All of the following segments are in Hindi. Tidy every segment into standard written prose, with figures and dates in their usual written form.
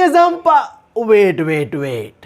लुकिज्म वेट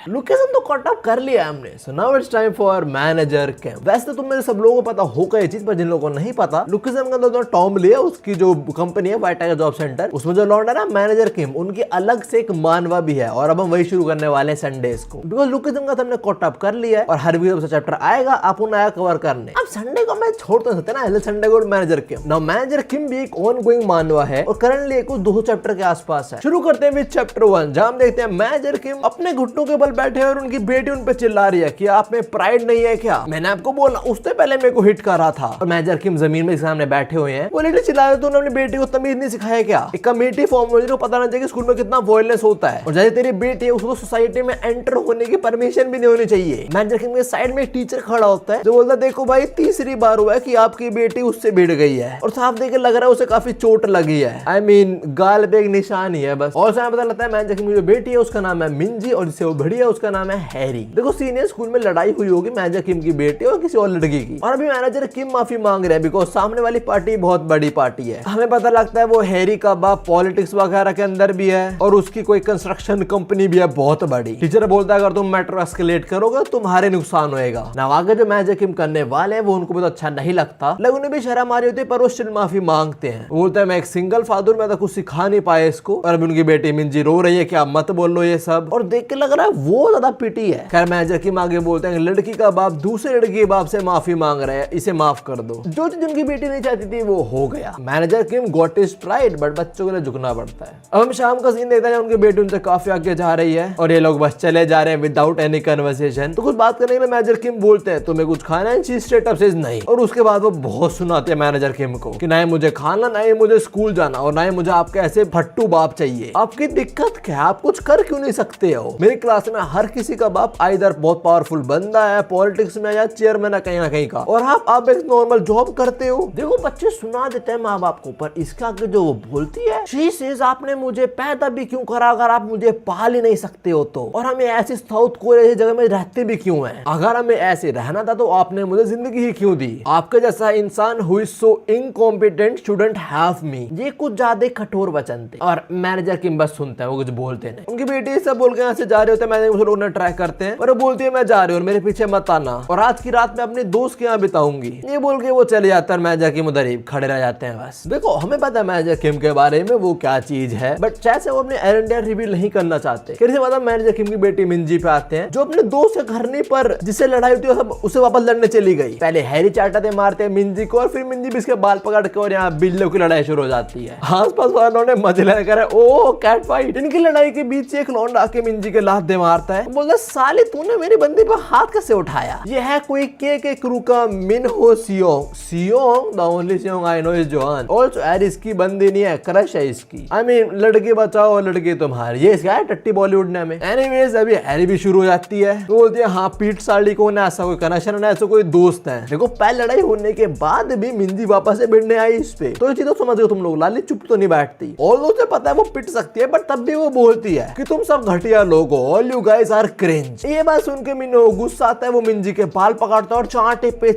लुकिज्म तो कट ऑफ कर लिया हमने, so now it's time for manager camp. वैसे तो तुम मेरे सब लोगों को पता होगा ये चीज, पर जिन लोगों को नहीं पता, लुकिज्म का अंदर जो टॉम लिया उसकी जो कंपनी है व्हाइट टाइगर जॉब सेंटर, उसमें जो लौंडा ना मैनेजर किम, उनकी अलग से एक मानवा भी है और अब हम वही शुरू करने वाले हैं संडेज को, बिकॉज लुकिज्म का हमने कट ऑफ कर लिया है और हर वीक से चैप्टर आएगा आप उन नया कवर करने। अब संडे को मैं छोड़ तो सकते ना, संडे को मैनेजर किम। नाउ मैनेजर किम भी एक ऑन गोइंग मानवा है और करंटली कुछ 200 चैप्टर के आसपास है। शुरू करते हैं विद चैप्टर 1, जहां हम देखते हैं मैनेजर किम अपने घुटनों के बल बैठे और उनकी बेटी उन पे चिल्ला रही है कि आप में प्राइड नहीं है क्या? मैंने आपको बोला, उससे पहले मेरे को हिट कर रहा था। और मैनेजर किम जमीन में सामने बैठे हुए हैं, वो लेडी चिल्ला रहे, तूने अपनी बेटी को तमीज नहीं सिखाया क्या? एक कमेटी फॉर्म हो, पता नहीं चाहिए स्कूल में कितना वायलेंस होता है, और जैसे तेरी बेटी है उसको सोसाइटी में एंटर होने की परमिशन भी नहीं होनी चाहिए। मैनेजर किम के साइड में एक टीचर खड़ा होता है जो बोलता है, देखो भाई तीसरी बार हुआ है कि आपकी बेटी उससे भिड़ गई है और साफ देख के लग रहा है उसे काफी चोट लगी है। I mean, गाल पे एक निशान ही है बस। और पता लगता है मैनेजर किम की जो बेटी है उसका नाम है मिंजी और जिससे वो भिड़ी है उसका नाम है हैरी। देखो सीनियर स्कूल में लड़ाई हुई होगी मैनेजर किम की बेटी और किसी और लड़की की, और अभी मैनेजर किम माफी मांग रहे हैं बिकॉज सामने वाली पार्टी बहुत बड़ी पार्टी है। हमें पता लगता है वो हैरी का बाप पॉलिटिक्स वगैरह के अंदर भी है और उसकी कोई कंस्ट्रक्शन कंपनी भी है बहुत बड़ी। टीचर बोलता है अगर तुम मैटर एस्केलेट करोगे तुम्हारे नुकसान होएगा ना। आगे जो मैनेजर किम करने वाले हैं वो उनको बहुत अच्छा नहीं लगता, लेकिन उन्हें भी शर्म आ रही होती है पर वो स्टिल माफी मांगते हैं। बोलते हैं मैं एक सिंगल फादर, मैं तो कुछ सिखा नहीं पाया इसको, और अभी उनकी बेटी मिंजी रो रही है कि आप मत बोलो ये सब, और देख के लग रहा है वो ज्यादा पिटी है। खैर मैनेजर किम आगे बोलते हैं लड़की का बाप दूसरे लड़की के बाप से माफी मांग रहा है, इसे माफ कर दो। जो चीज उनकी बेटी नहीं चाहती थी वो हो गया। Manager Kim got his pride, but बच्चों के लिए झुकना पड़ता है। अब हम शाम का सीन देखते हैं, उनकी बेटी उनसे काफी आगे जा रही है और ये लोग बस चले जा रहे हैं विदाउट एनी कन्वर्सेशन। तो कुछ बात करने के लिए मैनेजर किम बोलते हैं तुम्हें कुछ खाना है? शी स्ट्रेट अप सेज नहीं, और उसके बाद वो बहुत सुनाते हैं मैनेजर किम को कि ना ही मुझे खाना, ना ही मुझे स्कूल जाना, और ना ही मुझे आपके ऐसे फट्टू बाप चाहिए। आपकी दिक्कत क्या है? आप कुछ कर क्यों नहीं सकते हो? मेरी क्लास में हर किसी का बाप आइदर बहुत पावरफुल बंदा है पॉलिटिक्स में या चेयरमैन है कहीं ना कहीं का, और आप एक नॉर्मल जॉब करते हो। देखो बच्चे सुना देते हैं माँ बाप को, पर इसका आगे जो वो बोलती है, शी सेज आपने मुझे पैदा भी क्यों करा अगर आप मुझे पाल ही नहीं सकते हो तो, और हमें ऐसी साउथ कोरिया जगह में रहते भी क्यों हैं? अगर हमें ऐसे रहना था तो आपने मुझे जिंदगी ही क्यों दी? आपके जैसा इंसान who is so incompetent shouldn't have me. ये कुछ ज्यादा कठोर वचन थे और मैनेजर किम बस सुनते हैं, वो कुछ बोलते नहीं। उनकी बेटी सब बोल के यहाँ से जा रहे होते हैं, मैंने लोग ट्राई करते हैं और वो बोलती है मैं जा रही हूँ और मेरे पीछे मत आना, और आज की रात में अपने दोस्त के यहाँ बिताऊंगी। ये बोल के वो चले जाता है, मैनेजर किम उधर ही खड़े रह जाते हैं बस। देखो हमें पता है मैनेजर किम के बारे में वो क्या चीज है, बट शायद से वो अपने एरेंडियर रिवील नहीं करना चाहते। फिर से बाद मैनेजर किम की बेटी मिंजी पे आते हैं जो अपने दोस्त के घर नहीं पर जिससे लड़ाई होती है सब उसे वापस लड़ने चली गई। पहले हैरी चाटाते मारते हैं मिंजी को और फिर मिंजी भी इसके बाल पकड़ के और यहाँ बिल्लियों की लड़ाई शुरू हो जाती है। आसपास वालों ने मजे लेकर ओ कैट फाइट। इनकी लड़ाई के बीच एक लौंडा आके मिंजी के लात दे मारता है, बोलता साले तूने मेरी बंदी पर हाथ कैसे उठाया? ये है कोई के क्रू का Min Ho Seong the only Seong I know is Johan. Also यार इसकी बंदी नहीं है, क्रश है इसकी। आई मीन लड़की बचाओ लड़की तुम्हारी, ये क्या है टट्टी बॉलीवुड ने हमें। एनीवेज अभी हैरी भी शुरू हो जाती है तो बोलती है हाँ पीट साली को ना ऐसा कोई कनेक्शन ना ऐसा कोई दोस्त है। देखो पहले लड़ाई होने के बाद भी मिंजी वापस से भिड़ने आई इस पे, तो ये चीज तो समझ गए तुम लोग। लाली चुप तो नहीं बैठती, और उसे पता है वो पिट सकती है, बट तब भी वो बोलती है कि तुम सब घटिया लोग हो, all you guys are cringe. ये बात सुन के मिनो गुस्सा आता है, वो मिंजी के बाल पकड़ता है और चांटे पे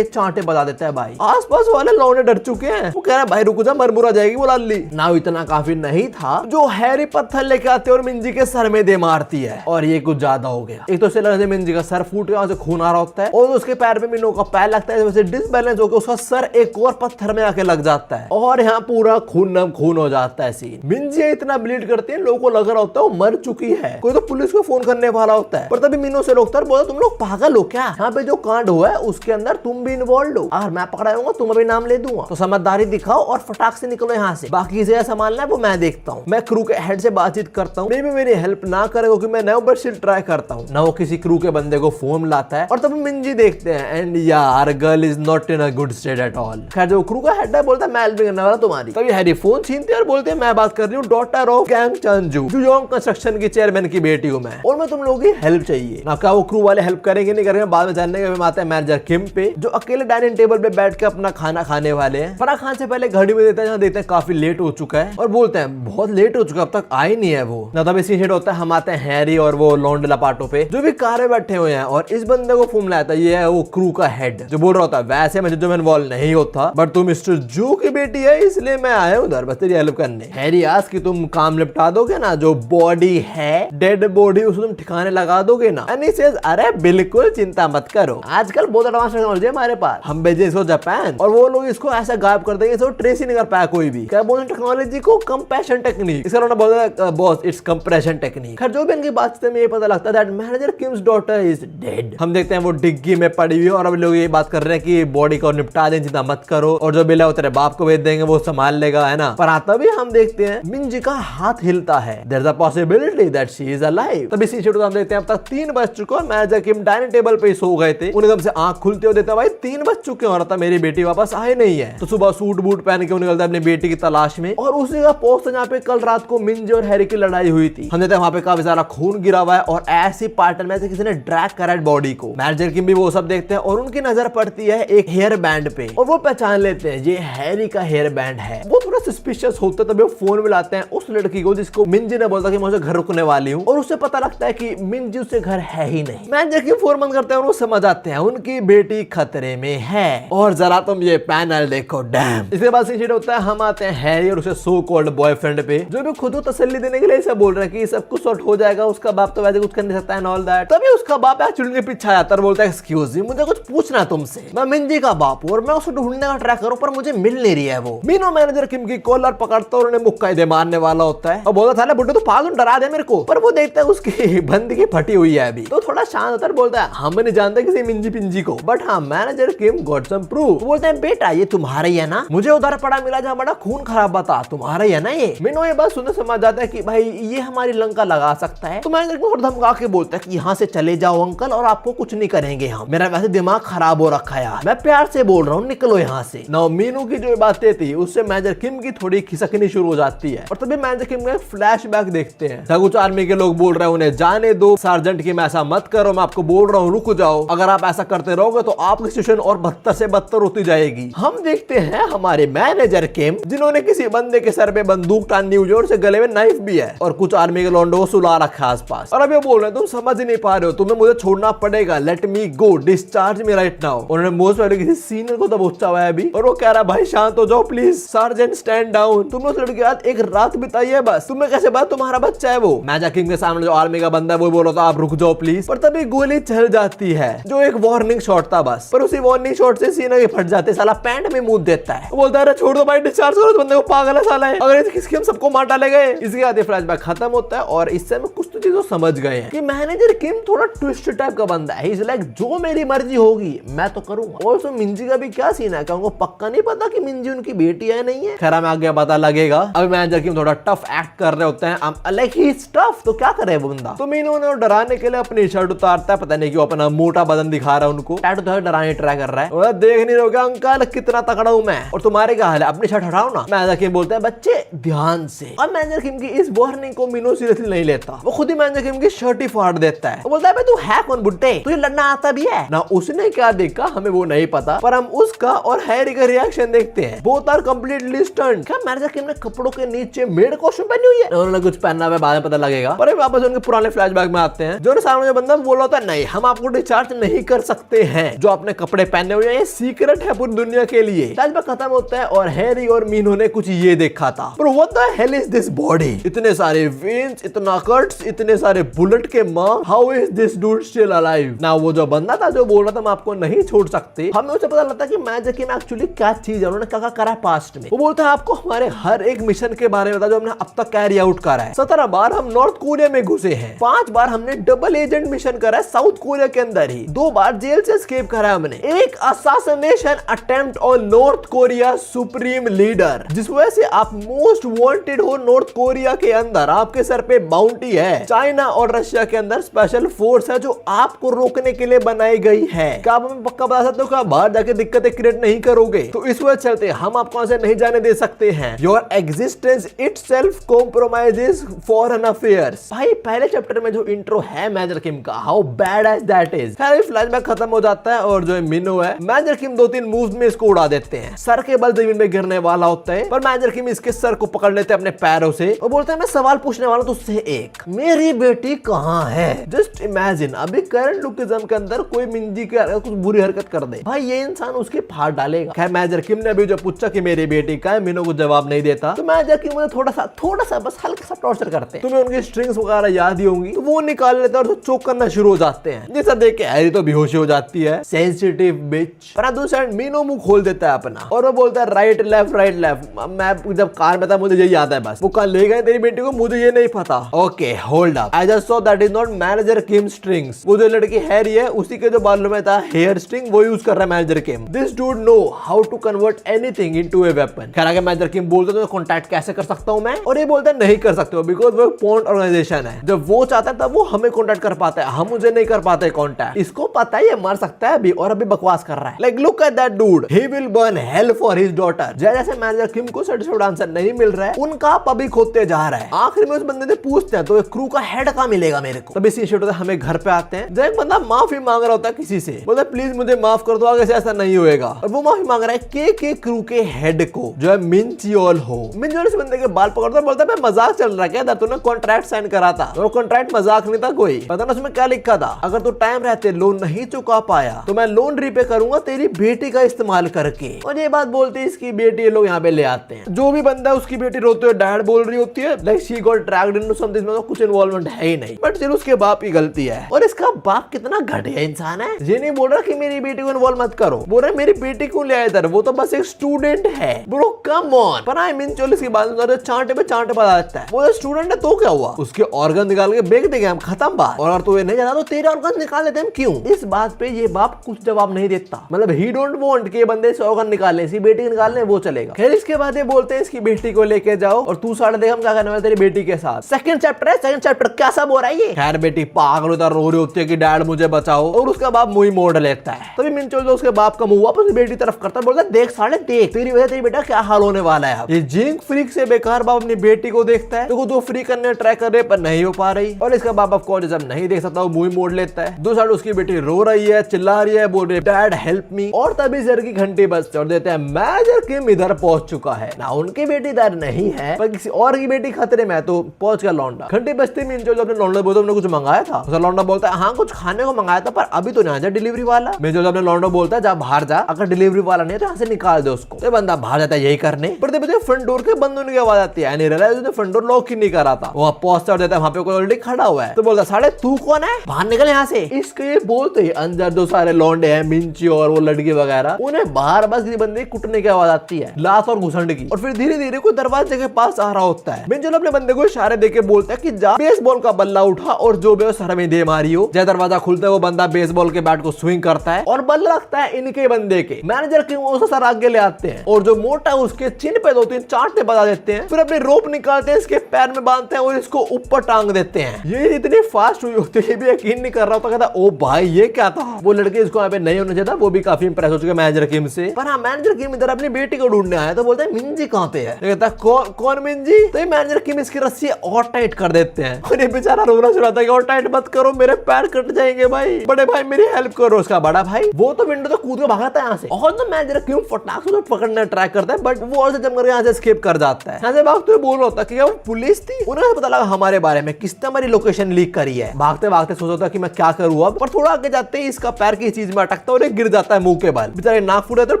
चांटे बता देता है। भाई आसपास वाले लौंडे डर चुके हैं, वो कह रहा है भाई रुक जा मर मुरा जाएगी वो लाली। ना इतना काफी नहीं था, जो हैरी पत्थर लेके आते और मिंजी के सर में दे मारती है, और ये कुछ ज्यादा हो गया। एक तो से मिंजी का सर फूट गया, खून आ रहा होता है, और उसके पैर पे मिनो का पैर लगता है, वैसे डिसबैलेंस होकर उसका सर एक और पत्थर में आके लग जाता है और यहाँ पूरा खून हो जाता है सीन। मिंजी इतना ब्लीड करती है लोगों को लग रहा होता है वो मर चुकी है, कोई तो पुलिस को फोन करने वाला होता है, पर तभी मिनो से रोकता है, बोला तुम लोग पागल हो क्या? यहाँ पे जो कांड हुआ है उसके अंदर तुम भी इन्वॉल्व हो, अगर मैं पकड़ा जाऊंगा तुम्हें भी नाम ले दूंगा, तो समझदारी दिखाओ और फटाक से निकलो यहाँ से। बाकी से संभालना है वो मैं देखता हूँ। मैं क्रू के हेड से बातचीत करता हूँ, मेरी हेल्प ना करे क्योंकि मैं नया ऊपर से ट्राई करता हूँ ना। वो किसी क्रू के बंदे को फोन लाता है और तब मिंजी देखते हैं एंड यार girl is not in a good state at all. खैर जो क्रू का हेड है बोलता है मैं हेल्प करने वाला तुम्हारी। तभी हैरी फोन छीनते और बोलते हैं मैं बात कर रही हूँ डॉटर ऑफ गैंग चंजू, जुयोंग कंस्ट्रक्शन की चेयरमैन की बेटी हूँ मैं, और मैं तुम लोगों की हेल्प चाहिए ना। क्या वो क्रू वाले हेल्प करेंगे नहीं करेंगे बाद में जानने के आते हैं मैनेजर किम पे, जो अकेले डाइनिंग टेबल पे बैठ के अपना खाना खाने वाले हैं। फराह खान से पहले घड़ी में देते हैं, देखते हैं काफी लेट हो चुका है और बोलते हैं बहुत लेट हो चुका अब तक आई नहीं है वो ना। तभी सीन होता है, हम आते हैं हैरी और वो लौंडे लपाटों पे जो भी कार में बैठे हुए हैं, और इस बंदे को फोन लाया था, ये है वो क्रू का हेड जो बोल रहा होता है वैसे मैं जो इन्वॉल्व नहीं होता, बट तुम मिस्टर जू की बेटी है इसलिए मैं आया हूँ उधर बस तेरी हेल्प करने। हैरी आज की तुम काम निपटा दोगे ना, जो बॉडी बॉडी है, डेड बॉडी उसको तुम ठिकाने लगा दोगे ना? एंड ही सेज अरे बिल्कुल चिंता मत करो, आजकल बहुत एडवांस टेक्नोलॉजी है हमारे पास, हम भेजे इसको जापान और वो लोग इसको ऐसा गायब कर देंगे, इसको ट्रेस ही नहीं कर पाया कोई भी। क्या बोलते हैं टेक्नोलॉजी को? Compression technique. इसका उन्होंने बोला बॉस इट्स कंप्रेशन टेक्निक। खैर जो भी इनकी बात से ये पता लगता है that manager KIMS daughter is dead. हम देखते हैं वो डिग्गी में पड़ी हुई है और अब लोग ये बात कर रहे हैं कि बॉडी को निपटा दें, चिंता मत करो, और जो बिल है वो तेरे बाप को भेज देंगे, वो संभाल लेगा, है ना। पर तभी हम देखते हैं मिंजी का हाथ हिलता है, there is a possibility that she is alive. तभी सीन शेड्यूल हम देखते हैं अब तक 3 बज चुका है, मैनेजर किम डाइनिंग टेबल पे सो गए थे, उन्हें एकदम से आंख खुलते हुए देता भाई 3 बज चुके हैं और मेरी बेटी वापस आए नहीं है। तो सुबह सूट बूट पहन के वो निकलता है अपनी बेटी की तलाश में, और उसी का पोस्ट जहाँ पे कल रात को मिंजी और हैरी की लड़ाई हुई थी। हम देखते हैं वहाँ पे काफी सारा खून गिरा हुआ है और ऐसी पार्टनर में से किसी ने ड्रैग करा है बॉडी को। मैनेजर किम भी वो सब देखते हैं और उनकी नजर पड़ती है एक हेयर बैंड पे, और वो पहचान लेते हैं ये हैरी का हेयर बैंड है। वो थोड़ा सस्पिशियस होता है, तभी वो फोन मिलाते हैं उस लड़की को जिसको मिंजी ने बोलता कि मैं उसे घर रुकने वाली हूँ, और उसे पता लगता है कि मिंजी उसे घर है ही नहीं। मैनेजर किम फोन बंद करते हैं और वो समझ आते हैं उनकी बेटी खतरे में है। और जरा तुम ये पैनल देखो, डैम। इसके बाद सीन होता है हम आते हैं हैरी और उसे सो कॉल्ड बॉयफ्रेंड पे, जो भी खुद को तसल्ली देने के लिए ऐसा बोल रहा है कि सब कुछ सॉर्ट हो जाएगा, उसका बाप तो वैसे कुछ कर नहीं सकता है ऑल दैट। तभी उसका बाप एक्चुअली के पीछे आ जाता है और बोलता है एक्सक्यूज मी, मुझे कुछ पूछना है तुमसे, मैं मिंजी का बाप हूं और मैं उसे ढूंढने का ट्राई करूं पर मुझे मिल नहीं रही है वो। मीनो मैनेजर किम की कॉलर पकड़ता और उन्हें मुक्का दे मारने वाला होता है और बोलता था बुड्ढे तो पागल, डरा दे मेरे को। पर वो देखता है उसकी बंदगी फटी हुई है अभी, तो थोड़ा शांत होता है, बोलता है हम नहीं जानते किसी मिंजी पिंजी को, बट हाँ मैनेजर किम गॉट सम प्रूफ। बोलते हैं बेटा ये तुम्हारा ही है ना, मुझे उधर पड़ा मिला जहाँ बड़ा खून खराब बता, तुम्हारा ही है ना ये। मीनो ये बात सुनने समझ जाता है कि भाई ये हमारी लंका लगा सकता है, तो मैनेजर किम थोड़ा धमका के बोलता है कि यहाँ से चले जाओ अंकल और आपको कुछ नहीं करेंगे हम, मेरा वैसे दिमाग खराब हो रखा है यार, मैं प्यार से बोल रहा हूँ निकलो यहाँ से। नाउ मीनू की जो बातें थी उससे मैनेजर किम की थोड़ी खिसकनी शुरू हो जाती है, और तभी मैनेजर किम का फ्लैशबैक देखते हैं जहाँ कुछ आर्मी के लोग बोल रहे हैं उन्हें जाने दो, सार्जेंट किम ऐसा मत करो, मैं आपको बोल रहा हूँ रुक जाओ, अगर आप ऐसा करते रहोगे तो आपकी सिचुएशन और बदतर से बदतर होती जाएगी। हम देखते हैं हमारे मैनेजर किम जिन्होंने किसी बंदे के सर पे बंदूक टानी हुई और उसे गले में नाइफ भी है, और कुछ आर्मी के लोंडो को सुला रखा है आसपास, और अब ये बोल रहे हैं तुम समझ ही नहीं पा रहे हो, तुम्हें मुझे छोड़ना पड़ेगा, लेट मी गो, डिस्चार्ज मी राइट नाउ। उन्होंने मोस्ट वाले किसी सीनियर को दबोचा हुआ है अभी, और वो कह रहा है भाई शांत हो जाओ प्लीज, सार्जेंट स्टैंड डाउन, तुमने उस लड़के के साथ एक रात बिताई है बस, तुम्हें कैसे बात, तुम्हारा बच्चा है वो। मैनेजर किम के सामने जो आर्मी का बंदा है वो बोल रहा था आप रुक जाओ प्लीज, पर तभी गोली चल जाती है जो एक वार्निंग शॉट था बस, पर उसी वार्निंग शॉट से सीना के फट जाते, साला पैंट में मुंह देता है, बोलता है छोड़ दो भाई डिस्चार्ज करो, बंदे को पागल है साला है, अगर किसके हम सबको मार डाले गए। इसके बाद फ्लैशबैक खत्म होता है और इससे हम कुछ तो चीजों समझ गए हैं कि मैनेजर किम थोड़ा ट्विस्ट टाइप का बंदा है, इज लाइक जो मेरी मर्जी होगी मैं तो करूंगा। और उसमें मिंजी का भी क्या सीन है, क्या उनको पक्का नहीं पता कि मिंजी उनकी बेटी है नहीं है, खैर हमें आगे पता लगेगा। अब मैनेजर किम थोड़ा टफ एक्ट कर रहे होते हैं, लाइक ही इज टफ, तो क्या करे वो बंदा, तो मीनू ने डराने के लिए अपनी शर्ट उतारता है, पता नहीं क्यों अपना मोटा बदन दिखा रहा है उनको, टैटू तो डराने ट्राई कर रहा है, और देख नहीं रहोगे अंकल कितना तगड़ा हूं मैं, और तुम्हारे क्या हाल है, अपनी शर्ट हटाओ ना। मैनेजर किम बोलते हैं बच्चे ध्यान से। अब मैनेजर किम की इस वार्निंग को मीनू सीरियसली नहीं लेता, वो खुद ही मैनेजर किम की शर्ट ही फाड़ देता है, वो बोलता है तू है कौन बुड्ढे, तुझे लड़ना आता भी है ना। उसने क्या देखा हमें वो नहीं पता, पर हम उसका और हैरी का रिएक्शन देखते हैं, बोथ आर कंप्लीटली स्टन्ड। क्या मैनेजर किम ने कपड़ों के नीचे मेड कॉस्ट्यूम पहनी हुई है, उन्होंने कुछ पहना हुआ है, बाद में पता लगेगा। पर वापस उनके पुराने फ्लैशबैक में आते हैं, जो सामने जो बंदा बोल रहा होता है नहीं हम आपको डिस्चार्ज नहीं कर सकते हैं, जो आपने कपड़े पहने हुए हैं ये सीक्रेट है पूरी दुनिया के लिए। फ्लैशबैक खत्म होता है और हैरी और मीनू ने कुछ ये देखा था, पर what the hell is this body, इतने सारे वेन्स, इतना कट्स, इतने सारे बुलेट के mark, how is this dude still alive. ना वो जो बंदा था जो बोल रहा था मैं आपको नहीं छोड़ सकते, हमें उसे पता लगता कि मैजिक में एक्चुअली क्या चीज है, उन्होंने क्या करा पास्ट में। वो बोलता है आपको हमारे हर एक मिशन के बारे में बता जो हमने अब तक कैरी आउट करा है। 17 बार हम नॉर्थ कोरिया में घुसे हैं, 5 बार हमने डबल एजेंट मिशन करा है साउथ कोरिया के अंदर ही, 2 बार जेल से एस्केप करा है हमने, एक assassination attempt on north Korea supreme leader, जिस वजह से आप मोस्ट वांटेड हो नॉर्थ कोरिया के अंदर, आपके सर पे बाउंटी है। चाइना और रशिया के अंदर स्पेशल फोर्स है जो आपको रोकने के लिए बनाई गई है। क्या आप हमें पक्का बता सकते हो कि आप बाहर जाके दिक्कतें क्रिएट नहीं करोगे? तो इस वजह चलते हम आपको ऐसे नहीं जाने दे सकते हैं। Your existence itself compromises foreign affairs. भाई पहले चैप्टर में जो इंट्रो है मैजर किम का, how bad as that is. खैर फ्लैशबैक खत्म हो जाता है और जो मिनो है मैजर किम 2-3 मूव्स में इसको उड़ा देते हैं, सर के बल जमीन में गिरने वाला होता है, पर मैजर किम इसके सर को पकड़ लेते हैं अपने पैरों से और बोलते हैं मैं सवाल पूछने वाला हूं तुझसे एक, मेरी तेरी बेटी कहाँ है? जस्ट इमेजिन, अभी करंट लुकिज्म के अंदर कोई मिंजी के कुछ बुरी हरकत कर दे, भाई ये इंसान उसके फाड़ डालेगा। खैर मैनेजर किम ने अभी जो पूछा कि मेरी बेटी का है, मीनू को जवाब नहीं देता, तो मैनेजर किम मुझे थोड़ा सा बस हल्का सा टॉर्चर करते हैं। तुम्हें उनकी स्ट्रिंग्स वगैरह याद ही होंगी, तो वो निकाल लेते हैं और चोक करना शुरू हो जाते हैं। जैसा देख के हैरी तो बेहोशी हो जाती है, सेंसिटिव बिच। पर दूसरी साइड मीनू मुंह खोल देता है अपना और वो बोलता है राइट लेफ्ट। मैं जब कार में था मुझे यही याद है, बस वो कल ले गए तेरी बेटी को, मुझे ये नहीं पता। Okay hold up, I just saw that is not manager Kim strings. वो जो लड़की हैरी है उसी के जो बालों में था हेयर स्ट्रिंग, वो यूज कर रहा है manager Kim. This dude know how to convert anything into a weapon. खैर आगे मैनेजर किम बोलते तो कांटेक्ट कैसे कर सकता हूं मैं, और ये बोलता है नहीं कर सकते हो बिकॉज वो पॉन्ड ऑर्गेनाइजेशन है। जब वो चाहता है तब वो हमें कांटेक्ट कर पाता है, हम मुझे नहीं कर पाते कांटेक्ट। इसको पता है ये मर सकता है अभी, और अभी बकवास कर रहा है। Like look at that dude, he will burn hello for his daughter. जैसे मैनेजर किम को सैटिस्फाइड आंसर नहीं मिल रहा है, उनका पबी खोदते जा रहा है। आखिर में उस बंदे से पूछते हैं तो एक क्रू का हेड कहां मिलेगा मेरे को। तब इसी होता है हमें घर पे आते हैं, जब एक बंदा माफी मांग रहा होता है किसी से, बोलता है प्लीज मुझे माफ कर दो, आगे से ऐसा नहीं होएगा। और वो माफी मांग रहा है के क्रू के हेड को, जो है मिन चियोल हो। मिन चियोल इस बंदे के बाल पकड़ता है, बोलता है मैं मजाक चल रहा है क्या, तूने कॉन्ट्रैक्ट साइन करा था, और कॉन्ट्रैक्ट मजाक नहीं था कोई। पता ना उसमें क्या लिखा था, अगर तू टाइम रहते लोन नहीं चुका पाया तो मैं लोन रीपे करूंगा तेरी बेटी का इस्तेमाल करके। और ये बात बोलते हैं इसकी बेटी लोग यहाँ पे ले आते हैं। जो भी बंदा उसकी बेटी रोते हुए डैड बोल रही होती है, like she got dragged into something, मतलब कुछ इन्वॉल्वमेंट है ही नहीं, बट चलो उसके बाप की गलती है। और इसका बाप कितना घटिया इंसान है, ये नहीं बोल रहा कि मेरी बेटी को इन्वॉल्व मत करो, बोल रहा मेरी बेटी को ले आए इधर, वो तो बस एक स्टूडेंट है। Bro come on. पर आई मीन चलो इसकी बात चांटे पे चांटे बता देता है, वो स्टूडेंट है तो क्या हुआ, उसके ऑर्गन निकाल के बेच देंगे हम, खत्म बात। और अगर तू ये नहीं जाता तो तेरे ऑर्गन निकाल देते हम, क्यों? इस बात पे ये बाप कुछ जवाब नहीं देता, मतलब ही डोंट वांट कि बंदे से ऑर्गन निकालने, इसकी बेटी निकालने वो चलेगा। खैर इसके बाद ये बोलते हैं इसकी बेटी को लेके जाओ और तू साढ़े देख हम क्या करने वाले तेरी बेटी के साथ। सेकंड चैप्टर है, सेकंड चैप्टर क्या सब हो रहा है ये। खैर बेटी पागल होता रो रही होती है कि डैड मुझे बचाओ, और उसका बाप मुंह मोड़ लेता है। तभी मिनचोल उसके बाप का मुंह वापस बेटी तरफ करता है, बोलता है देख साढ़े देख तेरी वजह तेरी बेटा क्या हाल होने वाला है। ये जिंक फ्रीक से बेकार बाप अपनी बेटी को देखता है, तो फ्री करने ट्राई कर रहे पर नहीं हो पा रही, और इसका बाप ऑफ कोर्स जब नहीं देख सकता वो मुंह मोड़ लेता है। दो साइड उसकी बेटी रो रही है, चिल्ला रही है, बोल रही है डैड हेल्प मी। और तभी सर की घंटी बजती और देते हैं मैनेजर किम इधर पहुंच चुका है ना, उनकी बेटी इधर नहीं है पर किसी और की बेटी खतरे में, तो पहुंच गया लौंडा। घंटी बजती मिनचोल अपने लौंडा बोलता हमने कुछ मंगाया था, उसका लौंडा बोलता है हाँ कुछ खाने को मंगाया था पर अभी तो नहीं आया डिलीवरी वाला। मिनचोल अपने लौंडा बोलता है जा बाहर जा, अगर डिलीवरी वाला नहीं है तो यहाँ से निकाल दे उसको। तो बंदा बाहर जाता है यही करने, पर फ्रंट डोर के बंद होने की आवाज आती है, उसने फ्रंट डोर लॉक ही नहीं करा था। वहाँ पहुंचता देता है वहाँ पे कोई ऑलरेडी खड़ा हुआ है, तो बोलता साले तू कौन है, बाहर निकल यहाँ से। इसके ये बोलते ही अंदर जो सारे लौंडे हैं मिंची और वो लड़की वगैरह, उन्हें बाहर बस किसी बंदे कुटने की आवाज आती है, लात और घुसंड की, और फिर धीरे धीरे कोई दरवाजे के पास आ रहा होता है। मिंचो अपने बंदे को इशारे देके बोलता है कि जा बेसबॉल का बल्ला उठा और जो भी सर में दे मारी हो। जब दरवाजा खुलता है वो बंदा बेसबॉल के बैट को स्विंग करता है और बल्ला लगता है इनके बंदे के। मैनेजर के वो सर आगे ले आते हैं और जो मोटा है उसके चिन पे दो तीन चांटे बजा देते हैं, फिर अपनी रोप निकालते हैं, इसके पैर में बांधते हैं और इसको ऊपर टांग देते हैं। ये इतनी फास्ट हुई होती है, भी यकीन नहीं कर रहा होता, कहता ओ भाई ये क्या था। वो लड़के इसको यहाँ पे नहीं होना चाहिए था, वो भी काफी इंप्रेस हो चुके मैनेजर किम से। पर हाँ मैनेजर किम इधर अपनी बेटी को ढूंढने आया, तो बोलते हैं मिंजी कहाँ पे है, कहता कौन मिंजी। तो मैनेजर किम इसकी रस्सी और टाइट कर देते हैं और ये बेचारा रोना शुरू होता है और टाइट मत करो मेरे पैर कट जाएंगे भाई, बड़े भाई मेरी हेल्प करो। उसका बड़ा भाई वो तो विंडो तो कूद के भागता है यहाँ से, और तो मैनेजर किम फटाक से पकड़ने ट्राई करता है, बट वो और से जम करके यहाँ से एस्केप कर जाता है। यहाँ से भागते हुए बोल रहा होता है कि वो पुलिस थी, उन्हें पता लगा हमारे बारे में, किसने हमारी लोकेशन लीक करी है। भागते भागते सोचता कि मैं क्या करूँ अब, पर थोड़ा आगे जाते ही इसका पैर की चीज में अटकता है और गिर जाता है मुंह के बल, बेचारे नाक फूट जाता है।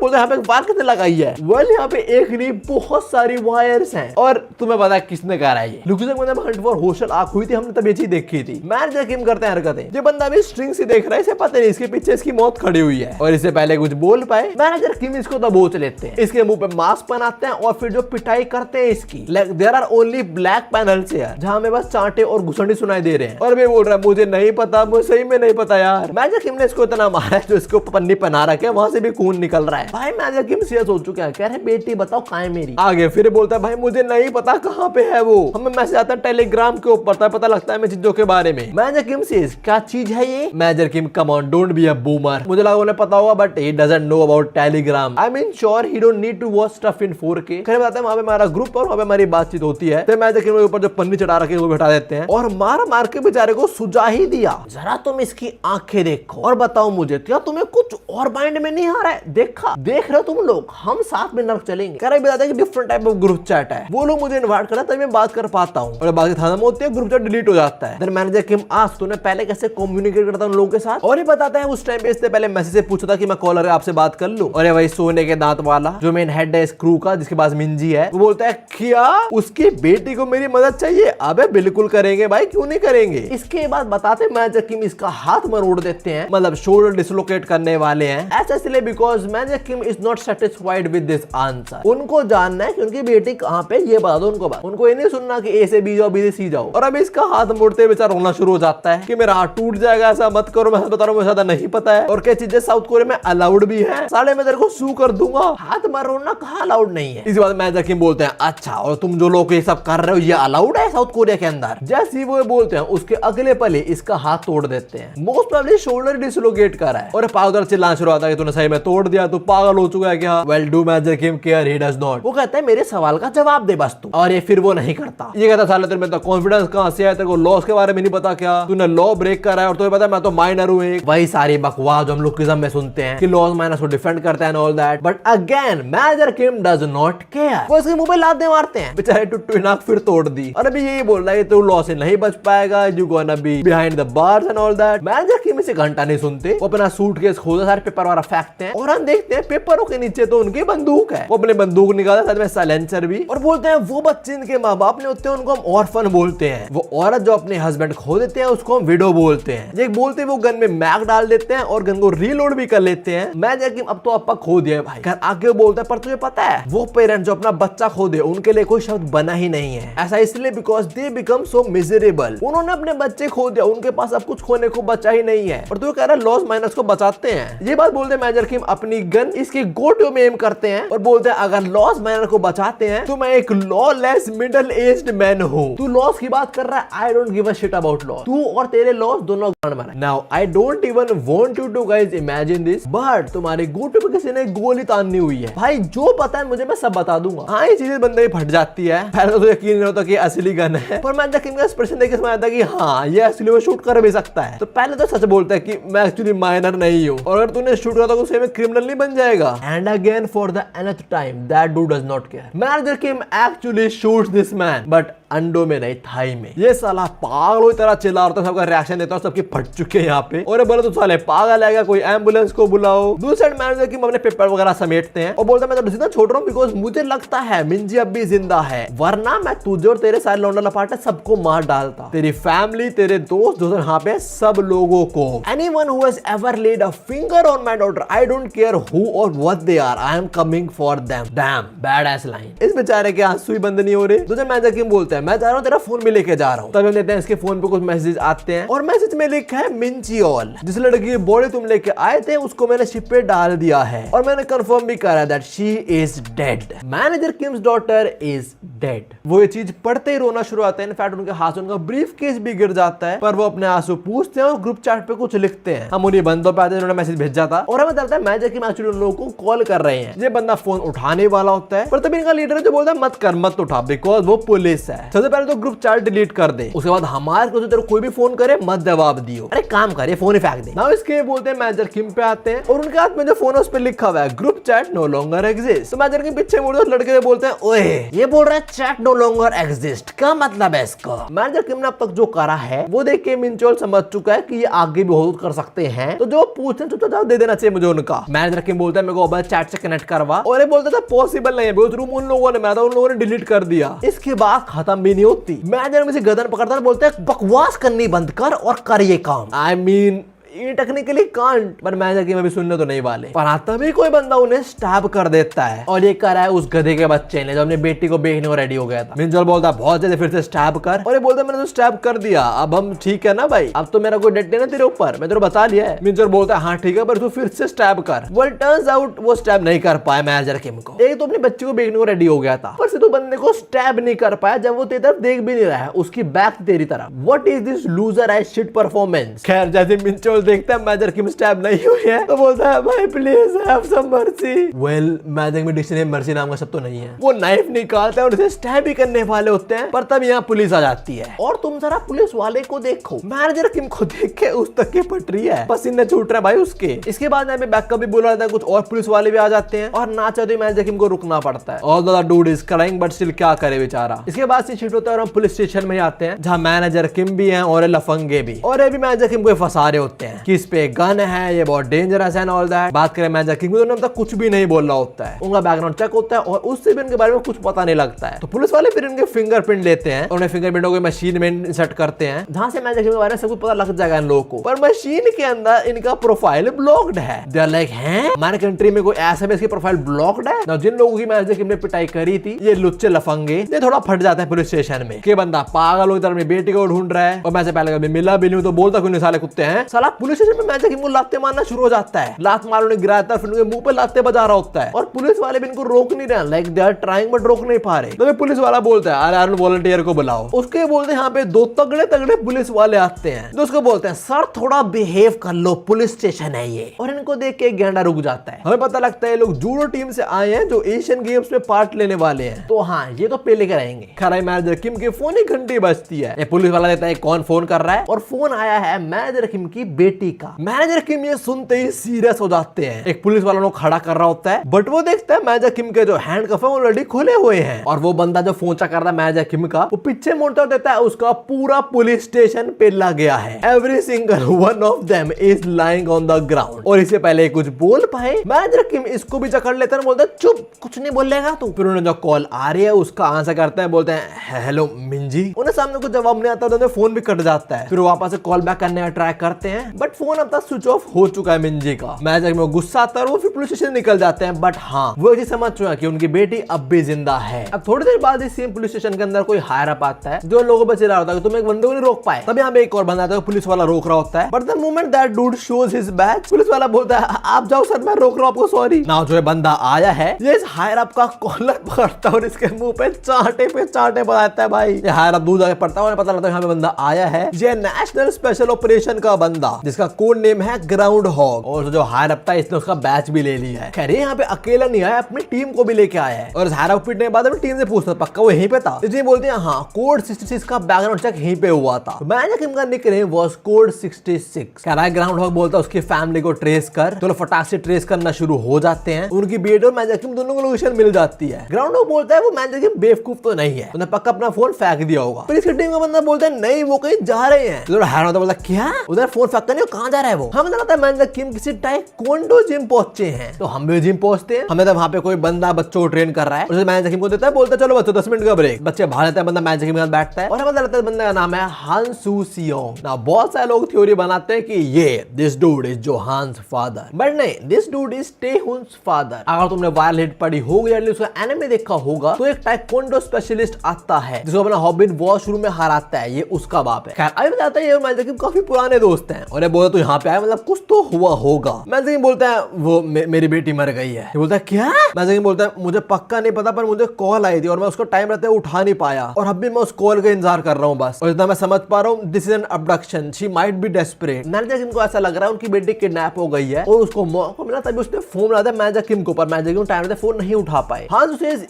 बोलते हैं यहाँ पे वायर कितने लगाई है, वेल यहाँ पे एक नहीं बहुत सारी वायर्स हैं, और तुम्हें पता है किसने करा है ये। लुकिज्म के अंदर हंट फॉर होशल आंख हुई थी, हमने तब ये चीज देखी थी। मैनेजर किम करते हैं हरकतें, ये बंदा भी स्ट्रिंग से देख रहा है, इसे पता नहीं इसके पीछे इसकी मौत खड़ी हुई है, और इससे पहले कुछ बोल पाए मैनेजर किम इसको दबोच लेते हैं, इसके मुंह पे मास्क पहनाते हैं और फिर जो पिटाई करते हैं इसकी, there are only black panels है जहां में बस चांटे और घुसंडी सुनाई दे रहे हैं। और मैं बोल रहा है मुझे नहीं पता, मुझे सही में नहीं पता यार। मैनेजर किम ने इसको इतना मारा है जो इसको पन्नी पहना रखे वहां से भी खून निकल रहा है। भाई मैनेजर किम सीरियस हो चुका है, कह रहे बेटी बताओ कहाँ है मेरी। आगे फिर बोलता है भाई मुझे नहीं पता कहाँ पे है वो, हमें मैसेज आता है टेलीग्राम के ऊपर, तब पता लगता है हमें चीजों के बारे में। मैनेजर किम से क्या चीज है ये। Manager Kim come on don't be a boomer, मुझे लगा उन्हें पता होगा but he doesn't know about Telegram. I mean sure he don't need to watch stuff in 4K। खैर बताते हैं वहां पे हमारा ग्रुप और वहां पे हमारी बातचीत होती है, तो मैनेजर किम के ऊपर जो पन्नी चढ़ा रखे वो बैठा देते हैं और मार के बेचारे को सुझा ही दिया, जरा तुम इसकी आंखें देखो और बताओ मुझे क्या तुम्हें कुछ और माइंड में नहीं आ रहा है। देख रहे हो तुम लोग, हम साथ में नर्क चलेंगे। कह रहे बताते हैं कि different type of group chat है, वो लोग मुझे इन्वाइट करते तभी मैं बात कर पाता हूँ, और बाकी खत्म होती है ग्रुप फ्यूचर डिलीट हो जाता है। देन मैनेजर किम आस्क तूने पहले कैसे कम्युनिकेट करता उन लोगों के साथ, और ये बताता है उस टाइम पे इससे पहले मैसेज से पूछा था कि मैं कॉलर आपसे बात कर लूं, और वही सोने के दांत वाला जो मेन हेड है इस क्रू का जिसके पास मिंजी है, वो बोलता है क्या उसकी बेटी को मेरी मदद चाहिए? अबे बिल्कुल करेंगे भाई, क्यों नहीं करेंगे। इसके बाद बताते मैनेजर किम इसका हाथ मरोड़ देते हैं, मतलब शोल्डर डिसलोकेट करने वाले हैं। ऐसा इसलिए because manager Kim is not satisfied with this answer. उनको जानना है कि उनकी बेटी कहां पे, ये बता दो उनको बस। उनको ये नहीं सुनना कि ए से बी जाओ, बी से सी जाओ। और अब इसका हाथ मोड़ते बेचारा रोना शुरू हो जाता है कि मेरा हाथ टूट जाएगा, ऐसा मत करो, मैं बता रहा हूँ मुझे ज्यादा नहीं पता है, और क्या चीजें साउथ कोरिया में अलाउड भी है, साले मैं तेरे को सू कर दूंगा। हाथ मरोना कहाँ अलाउड नहीं है। इसी बात मैनेजर किम बोलते हैं अच्छा, और तुम जो लोग ये सब कर रहे हो ये अलाउड है साउथ कोरिया के अंदर? जैसे ही वो बोलते हैं उसके अगले पल ही इसका हाथ तोड़ देते हैं। मोस्ट प्रोबेबली शोल्डर डिसलोकेट कर रहा है, और पागल चिल्लाना शुरू होता है कि तूने सही में तोड़ दिया, तू पागल हो चुका है क्या? Well do manager Kim care, he does not. वो कहता है मेरे सवाल का जवाब दे बस तू, और ये फिर वो नहीं करता। ये कहता साले तेरे में तो कॉन्फिडेंस कहां से है, तेरे को लॉस के बारे में नहीं पता क्या? तूने लॉ ब्रेक करा है और तुम्हें पता है मैं तो माइनर हूं एक। वही सारी बकवास जो हम लुकिज्म में सुनते हैं कि लॉज माइनस को डिफेंड करता है all that, but again manager Kim does not care. वो इसके मुंह पे लात मारते हैं, बेचारे टुट्टू नाक फिर तोड़ दी, और अभी यही बोल रहा है तू लॉ से नहीं बच पाएगा, you gonna be behind the bars and all that. Manager Kim इसे घंटा नहीं सुनते, वो अपना सूटकेस खोलते सारे पेपर वाला फेंकते हैं, और हम देखते हैं पेपरों के नीचे तो उनकी बंदूक है। वो अपने बंदूक निकालते साथ में साइलेंसर भी, और बोलते हैं वो बच्चे इनके माँ बाप ने होते हैं उनको हम ऑर्फन बोलते हैं। वो औरत जो अपने हस्बैंड खो देते हैं उसको हम विडो बोलते हैं। ये बोलते वो गन में मैग डाल देते हैं और गन को रीलोड भी कर लेते हैं। मैनेजर किम अब तो अपा खो दिया है भाई, आगे बोलता है पर तुझे पता है वो पेरेंट जो अपना बच्चा खो दे उनके लिए कोई शब्द बना ही नहीं है। ऐसा इसलिए because they become so miserable. उन्होंने अपने बच्चे खो दिया, उनके पास अब कुछ खोने को बचा ही नहीं है, और तू कह रहा है लॉस माइनस को बचाते हैं। ये बात बोलते मैनेजर किम अपनी गन इसके गोटो में एम करते हैं और बोलते हैं अगर लॉस माइनस को बचाते हैं तो मैं एक लॉलेस मिडिल एज्ड मैन हूं। तू लॉस की बात कर रहा है, I don't give a shit about loss. तू और तेरे लॉस दोनों गांड मारे। Now I don't even want you to guys imagine this, but तुम्हारे गोटो पे किसी ने गोली तानी हुई है भाई, जो पता है मुझे मैं सब बता दूंगा। हाँ ये चीजें बंदे फट जाती है, पहले तो यकीन नहीं होता कि असली गन है, पर मैनेजर किम का एक्सप्रेशन देख के समझ आता है कि हाँ ये असली वो शूट कर भी सकता है। तो पहले तो सच बोलता है कि मैं एक्चुअली माइनर नहीं हूँ, और अगर तूने शूट करा तो उसमें क्रिमिनल नहीं बन जाएगा। And again for the nth time that dude does not care. Manager Kim actually shoots this man, but अंडों में नहीं थाई में। ये साला पागल की तरह चिल्ला रहा था, सबका रिएक्शन देता है, सबके फट चुके हैं यहाँ पे। और बोले तो साले पागल है, कोई एम्बुलेंस को बुलाओ। दूसरी साइड मैनेजर किम अपने पेपर वगैरह समेटते हैं और बोलता है मैं तो सीधा छोड़ रहा हूँ बिकॉज मुझे लगता है मिंजी अब भी जिंदा है, वरना मैं तुझे और तेरे सारे लौंडा लपाटे सबको मार डालता, तेरी फैमिली, तेरे दोस्त जो यहाँ पे सब लोगों को। Anyone who has ever laid a finger on my daughter, I don't care who or what they are, I am coming for them. Damn bad ass line. इस बेचारे के आंसू ही बंद नहीं हो रहे। दूसरे मैनेजर किम बोलते हैं मैं जा रहा हूँ, तेरा फोन भी लेके जा रहा हूँ। तब हम देखते हैं इसके फोन पे कुछ मैसेज आते हैं, और मैसेज में लिखा है मिंचियोल, जिस लड़की की बॉडी तुम लेके आए थे उसको मैंने शिप पे डाल दिया है, और मैंने कंफर्म भी करा that she is dead. Manager KIMS daughter is dead. वो ये चीज पढ़ते ही रोना शुरू आता है। इनफैक्ट उनके हाथ से उनका ब्रीफ केस भी गिर जाता है, पर वो अपने आंसू पूछते हैं और ग्रुप चैट पे कुछ लिखते हैं। हम उन्हीं बंदों पे आते हैं जिन्होंने मैसेज भेजा था, और हमें चलता है मैनेजर किम एक्चुअली उन लोगों को कॉल कर रहे हैं। ये बंदा फोन उठाने वाला होता है, पर तभी इनका लीडर जो बोलता है मत कर, मत उठा, बिकॉज वो पुलिस है। सबसे पहले तो ग्रुप चैट डिलीट कर दे, उसके बाद हमारे को तेरे कोई भी फोन करे मत जवाब दियो। अरे काम करे, फोन ही फेंक दे। नाउ इसके बोलते हैं मैनेजर किम पे आते हैं, और उनके हाथ में जो फोन है उस पे लिखा हुआ है group chat no longer exist. तो मैनेजर के पीछे मुड़ के लड़के बोलते हैं ओए ये बोल रहा है चैट नो लॉन्गर एग्जिस्ट, क्या मतलब है इसका? मैनेजर किम ने अब तक जो करा है वो देख के मिंचोल समझ चुका है कि ये आगे भी बहुत कर सकते हैं, तो जो पूछते हैं तो दे देना चाहिए मुझे उनका। मैनेजर किम बोलता है मेरे को अब चैट से कनेक्ट करवा, और ये बोलता था पॉसिबल नहीं है, रूम उन लोगों ने बनाया था, उन लोगों ने डिलीट कर दिया। इसके बाद खत्म भी नहीं होती। मैनेजर मुझे गदन पकड़ता है, बोलता है बकवास करनी बंद कर और कर ये काम। आई मीन ये टेक्निकली कांट, पर मैनेजर की मैं भी सुनने तो नहीं वाले। पर हाँ तभी कोई बंदा उन्हें स्टैब कर देता है, और ये कर रहा है उस गधे के बच्चे ने जो अपनी बेटी को बेचने को रेडी हो गया था। मिंजल बोलता है बहुत जल्दी फिर से स्टैब कर, और ये बोलता है मैंने तो स्टैब कर दिया, अब हम ठीक है ना भाई, अब तो मेरा कोई डेट ना तेरे ऊपर, मैं तेरे बता लिया है। मिंजल बोलता है हाँ ठीक है, पर तू फिर से स्टैब कर। वेल टर्न्स आउट वो स्टैब नहीं कर पाया मैनेजर किम को। एक तो अपनी बच्ची को बेचने को रेडी हो गया था, पर से तो बंदे को स्टैब नहीं कर पाया जब वो तेरी तरफ देख भी नहीं रहा है, उसकी बैक तेरी तरफ। What is this loser as shit performance. खैर जैसे मिंजल तो देखता है मैनेजर किम स्टैब नहीं हुई है तो बोलता है भाई please have some mercy. Well manager में डिक्शनरी में मर्सी नाम का शब्द तो नहीं है। वो नाइफ निकालता है और उसे स्टैब ही करने वाले होते हैं, पर तब यहाँ पुलिस आ जाती है और तुम जरा पुलिस वाले को देखो, मैनेजर किम को देख के उस तक की पट रही है, पसीने छूट रहा है भाई उसके। इसके बाद यहाँ पे बैकअप भी बोला जाता है, कुछ और पुलिस वाले भी आ जाते हैं और ना चाहते मैनेजर किम को रुकना पड़ता है। All the dude is crying but still क्या करे बेचारा। इसके बाद से शिफ्ट होता है और हम पुलिस स्टेशन में आते हैं जहाँ मैनेजर किम भी है और लफंगे भी, और ये भी मैनेजर किम को फंसा रहे होते हैं कि इस पे गन है, ये बहुत डेंजरस है ऑल दैट। बात करें मैनेजर किम को तो कुछ भी नहीं बोल रहा होता है, उनका बैकग्राउंड चेक होता है और उससे भी उनके बारे में कुछ पता नहीं लगता है। तो पुलिस वाले फिर इनके फिंगरप्रिंट लेते हैं और उन्हें फिंगरप्रिंटों को मशीन में सेट करते हैं जहां से मैनेजर के बारे में सब कुछ पता लग जाएगा इन लोगों को। पर मशीन के अंदर इनका प्रोफाइल ब्लॉक्ड है। दे आर लाइक हैं हमारे कंट्री में कोई ऐसा भी इसकी प्रोफाइल ब्लॉक्ड है ना। जिन लोगों की मैनेजर किम ने पिटाई करी थी ये लुच्चे लफंगे, ये थोड़ा फट जाता है पुलिस स्टेशन में कि बंदा पागल हो, इधर अपनी बेटी को ढूंढ रहा है और मैं से पहले कभी मिला भी नहीं तो बोलता क्यों नहीं साले कुत्ते हैं। साला पुलिस स्टेशन में मैनेजर किम को लाते मारना शुरू हो जाता है, लात मार उन्हें गिराता है, फिर उनके मुंह पे लाते बजा रहा होता है और पुलिस वाले भी इनको रोक नहीं रहे, like they are trying but रोक नहीं पा रहे। तो पुलिस वाला बोलता है अरे वॉलंटियर को बुलाओ। उसके बोलते हैं यहाँ पे दो तगड़े तगड़े पुलिस वाले आते हैं जो उसको बोलते हैं सर थोड़ा बिहेव कर लो, पुलिस स्टेशन है ये। और इनको देख के गेंडा रुक जाता है। हमें पता लगता है ये लोग जूडो टीम से आए हैं जो एशियन गेम्स में पार्ट लेने वाले हैं। तो हाँ ये तो पे लेकर आएंगे। खराई मैनेजर किम के फोन ही घंटी बजती है। ये पुलिस वाला देता है कौन फोन कर रहा है और फोन आया है मैनेजर किम की बेटी का। मैनेजर किम ये सुनते ही सीरियस हो जाते हैं। एक पुलिस वाला लोग खड़ा कर रहा होता है बट वो देखता है मैनेजर किम के जो हैंड कफ है ऑलरेडी खुले हुए हैं और वो बंदा जो फोन कर रहा है मैनेजर किम का वो पीछे मोड़ता देता है, उसका पूरा पुलिस स्टेशन पेला गया है। Every single one of them is lying on the ground. और इससे पहले कुछ बोल पाए मैनेजर किम इसको भी जकड़ लेता है, बोलता है चुप कुछ नहीं बोलेगा तू। फिर उन्हें जो कॉल आ रही है उसका आंसर करते हैं, बोलते हैं हेलो मिंजी। उन्हें सामने कुछ जवाब नहीं आता, उन्हें फोन भी कट जाता है। फिर वापस से कॉल बैक करने का ट्राई करते हैं बट फोन अब तक स्विच ऑफ हो चुका है मिंजी का। मैनेजर किम गुस्सा आता है और वो फिर पुलिस स्टेशन निकल जाते हैं बट हाँ वो ये समझ चुका कि उनकी बेटी अब भी जिंदा है। अब थोड़ी देर बाद इस सेम पुलिस स्टेशन के अंदर कोई हायर अप आता है जो लोगों पर चिल्ला होता है कि तुम एक बंदे को नहीं रोक पाए। तब यहाँ पे एक और बंदा आता है, पुलिस वाला रोक रहा होता है but the moment that dude shows his batch police वाला बोलता है आप जाओ सर मैं रोक रहा हूँ आपको सॉरी। ना जो बंदा आया है ये इस हायर अप का कॉलर पकड़ता है और इसके मुंह पे चांटे बनाता है। भाई ये हायर अप दूर जाके पड़ता है और पता लगता है यहाँ पे बंदा आया है ये नेशनल स्पेशल ऑपरेशन का बंदा जिसका कोड नेम है ग्राउंड हॉग। और जो हायर अप था इसने उसका बैच भी ले लिया है। खैर यहाँ पे अकेला नहीं आया, अपनी टीम को भी लेके आया है और हायर अप पीटने के बाद टीम से पूछता पक्का वो यहीं पे था। इसलिए बोलते हैं हाँ कोड 66 का बैकग्राउंड चेक यहीं पे हुआ था। मैनेजर किम का निकनेम वाज कोड 66। कह रहा है ग्राउंड हॉग बोलता है उसकी फैमिली को ट्रेस कर, तो फटाक से ट्रेस करना शुरू हो जाते हैं। उनकी बेटी और मैनेजर किम दोनों को लोकेशन मिल जाती है। ग्राउंड हॉग बोलता है वो मैनेजर किम बेवकूफ तो नहीं है, उन्हें पक्का अपना फोन फेंक दिया होगा। फिर इसकी टीम का बंदा बोलता है नहीं वो कहीं जा रहे हैं। तो हैरान होता बोलता क्या उधर फोन फेंक कर नहीं कहां जा रहा है वो। हमें लगता है मैनेजर किम किसी ताइक्वांडो जिम पहुंचे हैं तो हम भी जिम पहुंचते हैं। हमें तो वहां पे कोई बंदा बच्चों को ट्रेन कर रहा है, उसे मैनेजर किम को देता है, बोलता है चलो बच्चों 10 मिनट का ब्रेक। बच्चे बाहर लेते हैं, बंदा मैनेजर किम के साथ बैठता है और हमें लगता है बंदे का नाम है हान सू सियोंग। ना बहुत सारे लोग थ्योरी बनाते हैं कि ये this dude is Johannes father, but नहीं दिस डूड इज टेहुन्स फादर। अगर तुमने वायरल हिट पढ़ी होगी या उसका एनिमे देखा होगा तो एक ताइक्वांडो स्पेशलिस्ट आता है जिसको अपना हॉबिन वॉशरूम में हराता है, ये उसका बाप है। खैर अभी बताता है ये और मैनेजर किम काफी पुराने दोस्त हैं और ये बोलता तू यहाँ पे आया मतलब कुछ तो हुआ होगा। मैनेजर किम बोलता है वो मेरी बेटी मर गई है। ये बोलता है क्या? मैनेजर किम बोलता है मुझे पक्का नहीं पता पर मुझे कॉल आई थी और मैं उसको टाइम रहते उठा नहीं पाया और अब भी मैं उस कॉल का इंतजार कर रहा हूँ बस। और जितना मैं समझ पा रहा हूँ this is an abduction, she might be desperate. Manager Kim को ऐसा लग रहा है उनकी बेटी किडनैप हो गई है और उसको मौका मिला तभी उसने फोन लगाया था मैनेजर किम को, पर मैनेजर किम टाइम रहते फोन नहीं उठा पाए। हाँ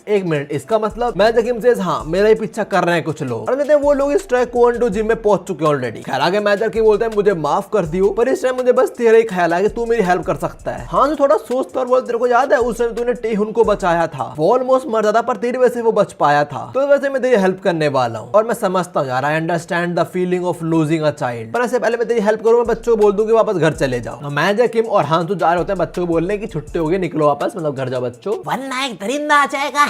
एक मिनट इसका मतलब मैनेजर किम से हाँ मेरा ही पीछा कर रहे हैं कुछ लोग और कहते हैं वो लोग इस ताइक्वांडो जिम में पहुंच चुके हैं ऑलरेडी। खैर आगे मैनेजर किम बोलता है मुझे माफ कर दियो पर इस टाइम मुझे बस तेरा ही ख्याल है कि तू मेरी हेल्प कर सकता है। हाँ थोड़ा सोचता और बोल तेरे को याद है उस समय तूने टेहुन को बचाया था, वो ऑलमोस्ट मर जाता पर तेरी वजह से वो बच पाया था, तो वैसे मैं तेरी हेल्प करने वाला हूँ और मैं समझता हूँ यार I understand the feeling of losing a child, पर ऐसे पहले मैं तेरी हेल्प करूँ मैं बच्चों को बोल दूं कि वापस घर चले जाओ। मैनेजर किम और हान तो जा रहे होते हैं बच्चों को बोलने की छुट्टी हो गई निकलो वापस मतलब घर जाओ बच्चों वरना एक दरिंदा आ जाएगा।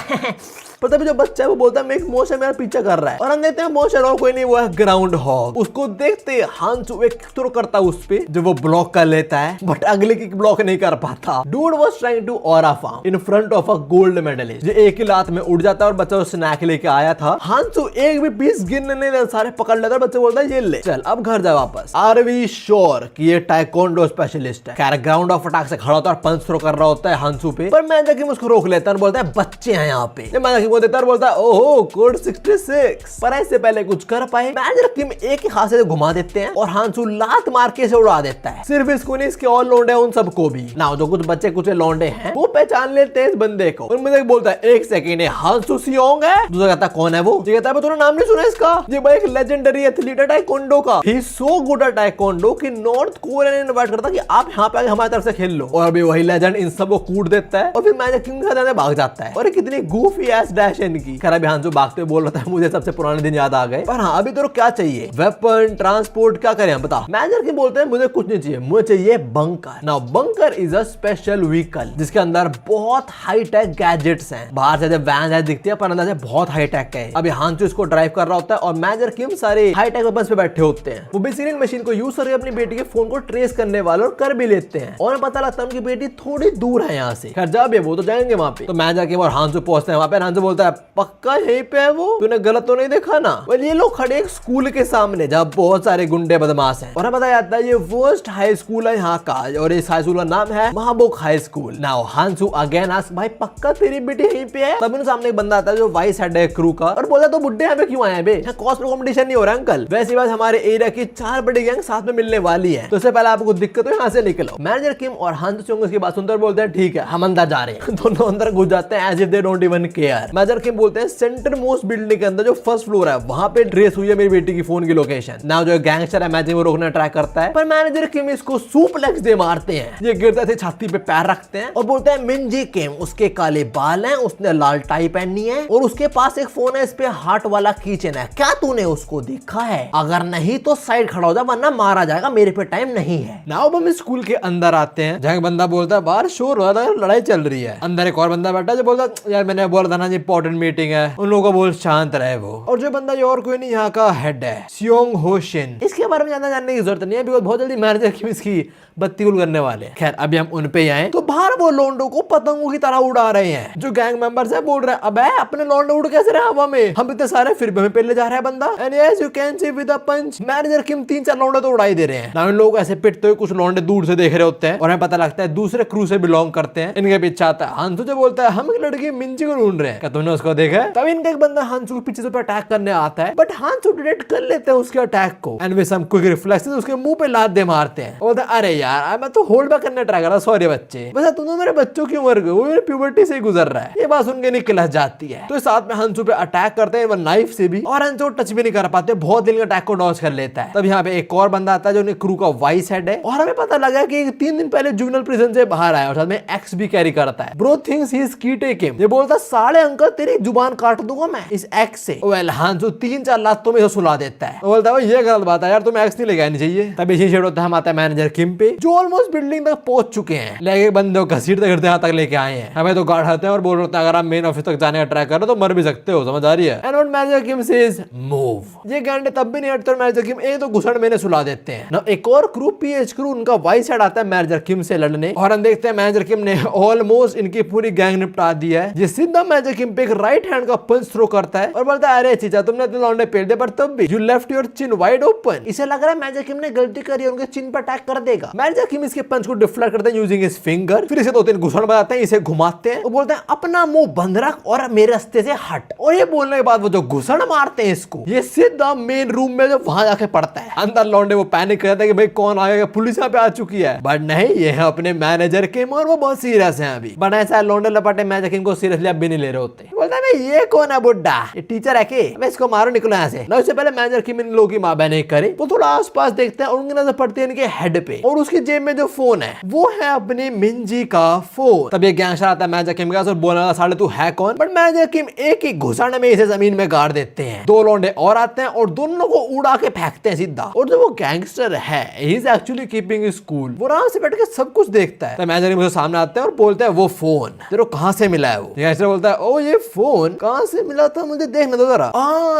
पर तभी जो बच्चा है वो बोलता है मैं एक मोशन मेरा पीछा कर रहा है और हम देखते हैं मोशन और कोई नहीं वो है ग्राउंड हॉग। उसको देखते हांसू एक थ्रो करता है उस पे जो वो ब्लॉक कर लेता है बट अगले की ब्लॉक नहीं कर पाता। Dude was trying to aura farm in front of a gold medalist जो एक ही लात में उड़ जाता है और बच्चा स्नैक लेके आया था। हांसू एक भी पीस गिनने नहीं देता सारे पकड़ लेता है। बच्चा बोलता है ये ले चल अब घर जा वापस। आर वी श्योर कि ये ताइक्वांडो स्पेशलिस्ट है। खैर ग्राउंड ऑफ फटाक से खड़ा होता है और पंच थ्रो कर रहा होता है हांसू पे, पर मैनेजर किम उसको रोक लेता है और बोलता है बच्चे हैं यहाँ पे। मैनेजर किम को देता है और बोलता है ओहो कोड 66। पर ऐसे पहले कुछ कर पाए मैनेजर किम एक ही हाथ से घुमा देते हैं और हांसू लात मार के से उड़ा देता है। सिर्फ इसको नहीं, इसके और लौंडे उन सबको भी ना, जो कुछ बच्चे कुछ लौंडे हैं वो पहचान लेते हैं इस बंदे को। उनमें से बोलता है एक सेकंड, ये हांसू सियोंग है। दूसरा कहता है कौन है वो? ये कहता है तूने नाम नहीं सुना इसका? ये भाई एक लेजेंडरी एथलीट है टाइकोंडो का। He is so good at taekwondo कि नॉर्थ कोरिया ने इनवाइट करता कि आप यहाँ पे आके हमारी तरफ से खेल लो, और अभी वही लेजेंड इन सबको कूट देता है और फिर मैजिक किंग के साथ भाग जाता है। और कितनी गूफी एस डैश इनकी। खैर अभी हांसू भागते बोल रहा था मुझे सबसे पुराने दिन याद आ गए। पर हाँ, अभी तो क्या चाहिए? वेपन, ट्रांसपोर्ट, क्या करें हम बता। मैनेजर की बोलते हैं मुझे कुछ नहीं चाहिए, मुझे चाहिए bunker. Now bunker is a special vehicle जिसके अंदर बहुत हाई टेक गैजेट्स हैं। बाहर से जब वैन है दिखती है पर अंदर से बहुत हाई टेक है। अभी हांसू इसको ड्राइव कर रहा होता है और मैनेजर किम सारे हाई टेक वेपन्स पे बैठे होते हैं। वो बेसिकली मशीन को यूज करके अपनी बेटी के फोन को ट्रेस करने वाले और कर भी लेते हैं। और पता लगता है उनकी बेटी थोड़ी दूर है यहाँ से। खैर जब वो तो जाएंगे वहाँ पे, तो मैनेजर किम और हांसू पहुंचते हैं वहाँ पे। हांसू बोलता है पक्का यहीं पे है वो, तूने गलत तो नहीं देखा ना? ये लोग खड़े एक स्कूल के सामने जहाँ बहुत सारे गुंडे बदमाश हैं। और हमें बताया जाता है ये वर्स्ट हाई स्कूल है यहाँ का, और इस हाई स्कूल का नाम है महाबोक high school. Now Hansoo again ask भाई पक्का तेरी बेटी यहीं पे है? तब उनके सामने एक बंदा आता है जो वाइस हेड है क्रू का, और बोला तो बुड्ढे यहाँ पे क्यों आए बे? यहाँ कॉस्प्ले कंपटीशन नहीं हो रहा अंकल। वैसी बात हमारे एरिया की 4 बड़ी गैंग साथ में मिलने वाली है, तो इससे पहले आपको दिक्कत हो यहाँ से निकलो। मैनेजर किम और हांसू उसकी बात सुनकर बोलते हैं ठीक है हम अंदर जा रहे हैं। दोनों अंदर घुस जाते हैं as if they don't even care. Manager Kim बोलते हैं सेंटर मोस्ट बिल्डिंग के अंदर जो फर्स्ट फ्लोर है वहां पे ट्रेस हुई है मेरी बेटी की फोन की लोकेशन। नाउ जो गैंगस्टर है मैजिक वो रोकने ट्राई करता है, पर मैनेजर किम इसको सुप्लेक्स दे मारते हैं। ये गिरते थे छाती पे पैर रखते हैं और बोलते हैं मिंजी किम, उसके काले बाल हैं, उसने लाल टाई पहनी है और उसके पास एक फोन है, इस पे हार्ट वाला कीचेन है। क्या तूने उसको देखा है? अगर नहीं तो साइड खड़ा हो जा वरना मारा जाएगा, मेरे पे टाइम नहीं है। नाउ हम स्कूल के अंदर आते हैं जहां बंदा बोलता है बाहर शोर हो रहा है, लड़ाई चल रही है। अंदर एक और बंदा बैठा जो बोलता है यार मैंने बोला था ना इंपॉर्टेंट मीटिंग है, उन लोगों को बोल शांत रहे वो। और जो बंदा ये और कोई नहीं यहाँ का हेड है सियोंग हो शिन। इसके बारे में ज्यादा जानने की जरूरत नहीं है बिकॉज़ बहुत जल्दी मैनेजर की इसकी बत्ती गुल करने वाले। खैर अभी हम उन पे आए तो बाहर वो लोंडो को पतंगों की तरह उड़ा रहे हैं। जो गैंग मेंबर्स है बोल रहे हैं अबे अपने लोंडो उड़ कैसे रहे हवा में, हम इतने सारे फिर भी हमें पहले जा रहा है बंदा। And yes you can see with a punch manager Kim 3-4 लोंडे तो उड़ाई दे रहे हैं। ना इन लोग ऐसे पिटते हुए कुछ लोंडे दूर से देख रहे होते हैं और हमें पता लगता है दूसरे क्रू से बिलोंग करते हैं। इनके पीछे आता है हांसू जो बोलता है हम एक लड़की मिंजी को ढूंढ रहे हैं, क्या तुमने उसको देखा? तब इनका एक बंदा हांसू के पीछे से अटैक करने आता है बट हांसू डिटेक्ट कर लेते हैं उसके अटैक को and with some quick reflexes उसके मुंह पे लात दे मारते हैं। बोलते अरे यार मैं तो होल्ड बैक करने ट्राई कर रहा, सॉरी बच्चे, बस तुम तो मेरे बच्चों की उम्र के, वो मेरे प्यूबर्टी से ही गुजर रहा है। ये बात सुन के नहीं क्लस जाती है तो साथ में हांसू पे अटैक करते हैं नाइफ से भी, और हांसू टच भी नहीं कर पाते, बहुत दिन अटैक को डॉज कर लेता है। तब यहाँ पे एक और बंदा आता है जो क्रू का वाइस हेड है और हमें पता लगा कि 3 दिन पहले जुवेनाइल प्रिजन से बाहर आया और साथ में एक्स भी कैरी करता है। Bro thinks he is Kite किम। ये बोलता साले अंकल तेरी जुबान काट दूंगा मैं इस एक्स से। वेल हांसू 3-4 लातों में सुला देता है। बोलता है ये गलत बात है यार, तुम्हें एक्स नहीं लेके आनी चाहिए। तभी इसी शेड होता है हम आता है मैनेजर किम पे जो ऑलमोस्ट बिल्डिंग तक पहुंच चुके हैं, लेके बंदे को घसीटते घसीटते यहाँ तक लेके आए हैं। हमें तो गार्ड आते हैं और बोल रहे हैं अगर आप मेन ऑफिस तक जाने का ट्राई कर रहे हो तो मर भी सकते हो, समझ आ रही है? And what manager Kim says move. ये गांडे तब भी नहीं हटते और मैनेजर किम एक तो घुसड़ मैंने सुला देते हैं ना। एक और क्रू पीएच क्रू उनका वाइस हेड आता है मैनेजर किम से लड़ने और हम देखते हैं मैनेजर किम ने ऑलमोस्ट इनकी पूरी गैंग निपटा दी है। ये सीधा मैनेजर किम पे एक राइट हैंड का पंच थ्रो करता है और बोलता है अरे चीचा तुमने इतने लौंडे पेल दे पर तब भी you left your chin wide open. इसे लग रहा है मैनेजर किम ने गलती करी है, उनके चिन पर अटैक कर देगा। मैनेजर किम इसके पंच को डिफ्लेक्ट करते हैं यूजिंग हिज फिंगर, फिर इसे 2-3 घुसड़ बजाते हैं, इसे घुमाते हैं और बोलते हैं अपना मुंह बंद रख और मेरे रास्ते से हट। और ये बोलने के बाद वो जो घुसड़ मारते हैं इसको, ये सीधा मेन रूम में जो वहां जाके पड़ता है। अंदर लौंडे वो पैनिक करते हैं कि भाई कौन आएगा, पुलिस यहाँ पे आ चुकी है। बट नहीं, ये है अपने मैनेजर किम और वो बहुत सीरियस है अभी। बट ऐसा लौंडे लपटे मैनेजर किम को सीरियसली अब भी नहीं ले रहे होते। बोलता है ये कौन है बुड्ढा, ये टीचर है के, मैं इसको मारो निकलो यहाँ से। उससे पहले मैनेजर किम इन लोगों की माँ बहन नहीं करे, वो थोड़ा आसपास देखते हैं और उनकी नजर पड़ती है इनके हेड पे और उसकी जेब में जो फोन है वो है अपनी मिंजी का फोन। तब ये गैंगस्टर आता है मैनेजर किम के पास और बोलना साले तू है कौन। बट मैनेजर किम एक ही घुसाने में इसे जमीन में गाड़ देते हैं। 2 लौंडे और आते हैं और दोनों को उड़ा के फेंकते हैं सीधा। और जो वो गैंगस्टर है he is actually keeping school, वो आराम से बैठ के सब कुछ देखता है। तो मैनेजर किम मुझे सामने आते हैं और बोलते हैं वो फोन तेरे को कहां से मिला है? वो गैंगस्टर बोलता है ओ ये फोन कहां से मिला था मुझे देखने दो जरा।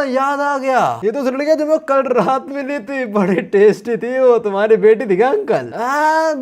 याद आ गया, ये तो लड़की जो मैं कल रात मिली थी, बड़ी टेस्टी थी, वो तुम्हारी बेटी थी क्या अंकल?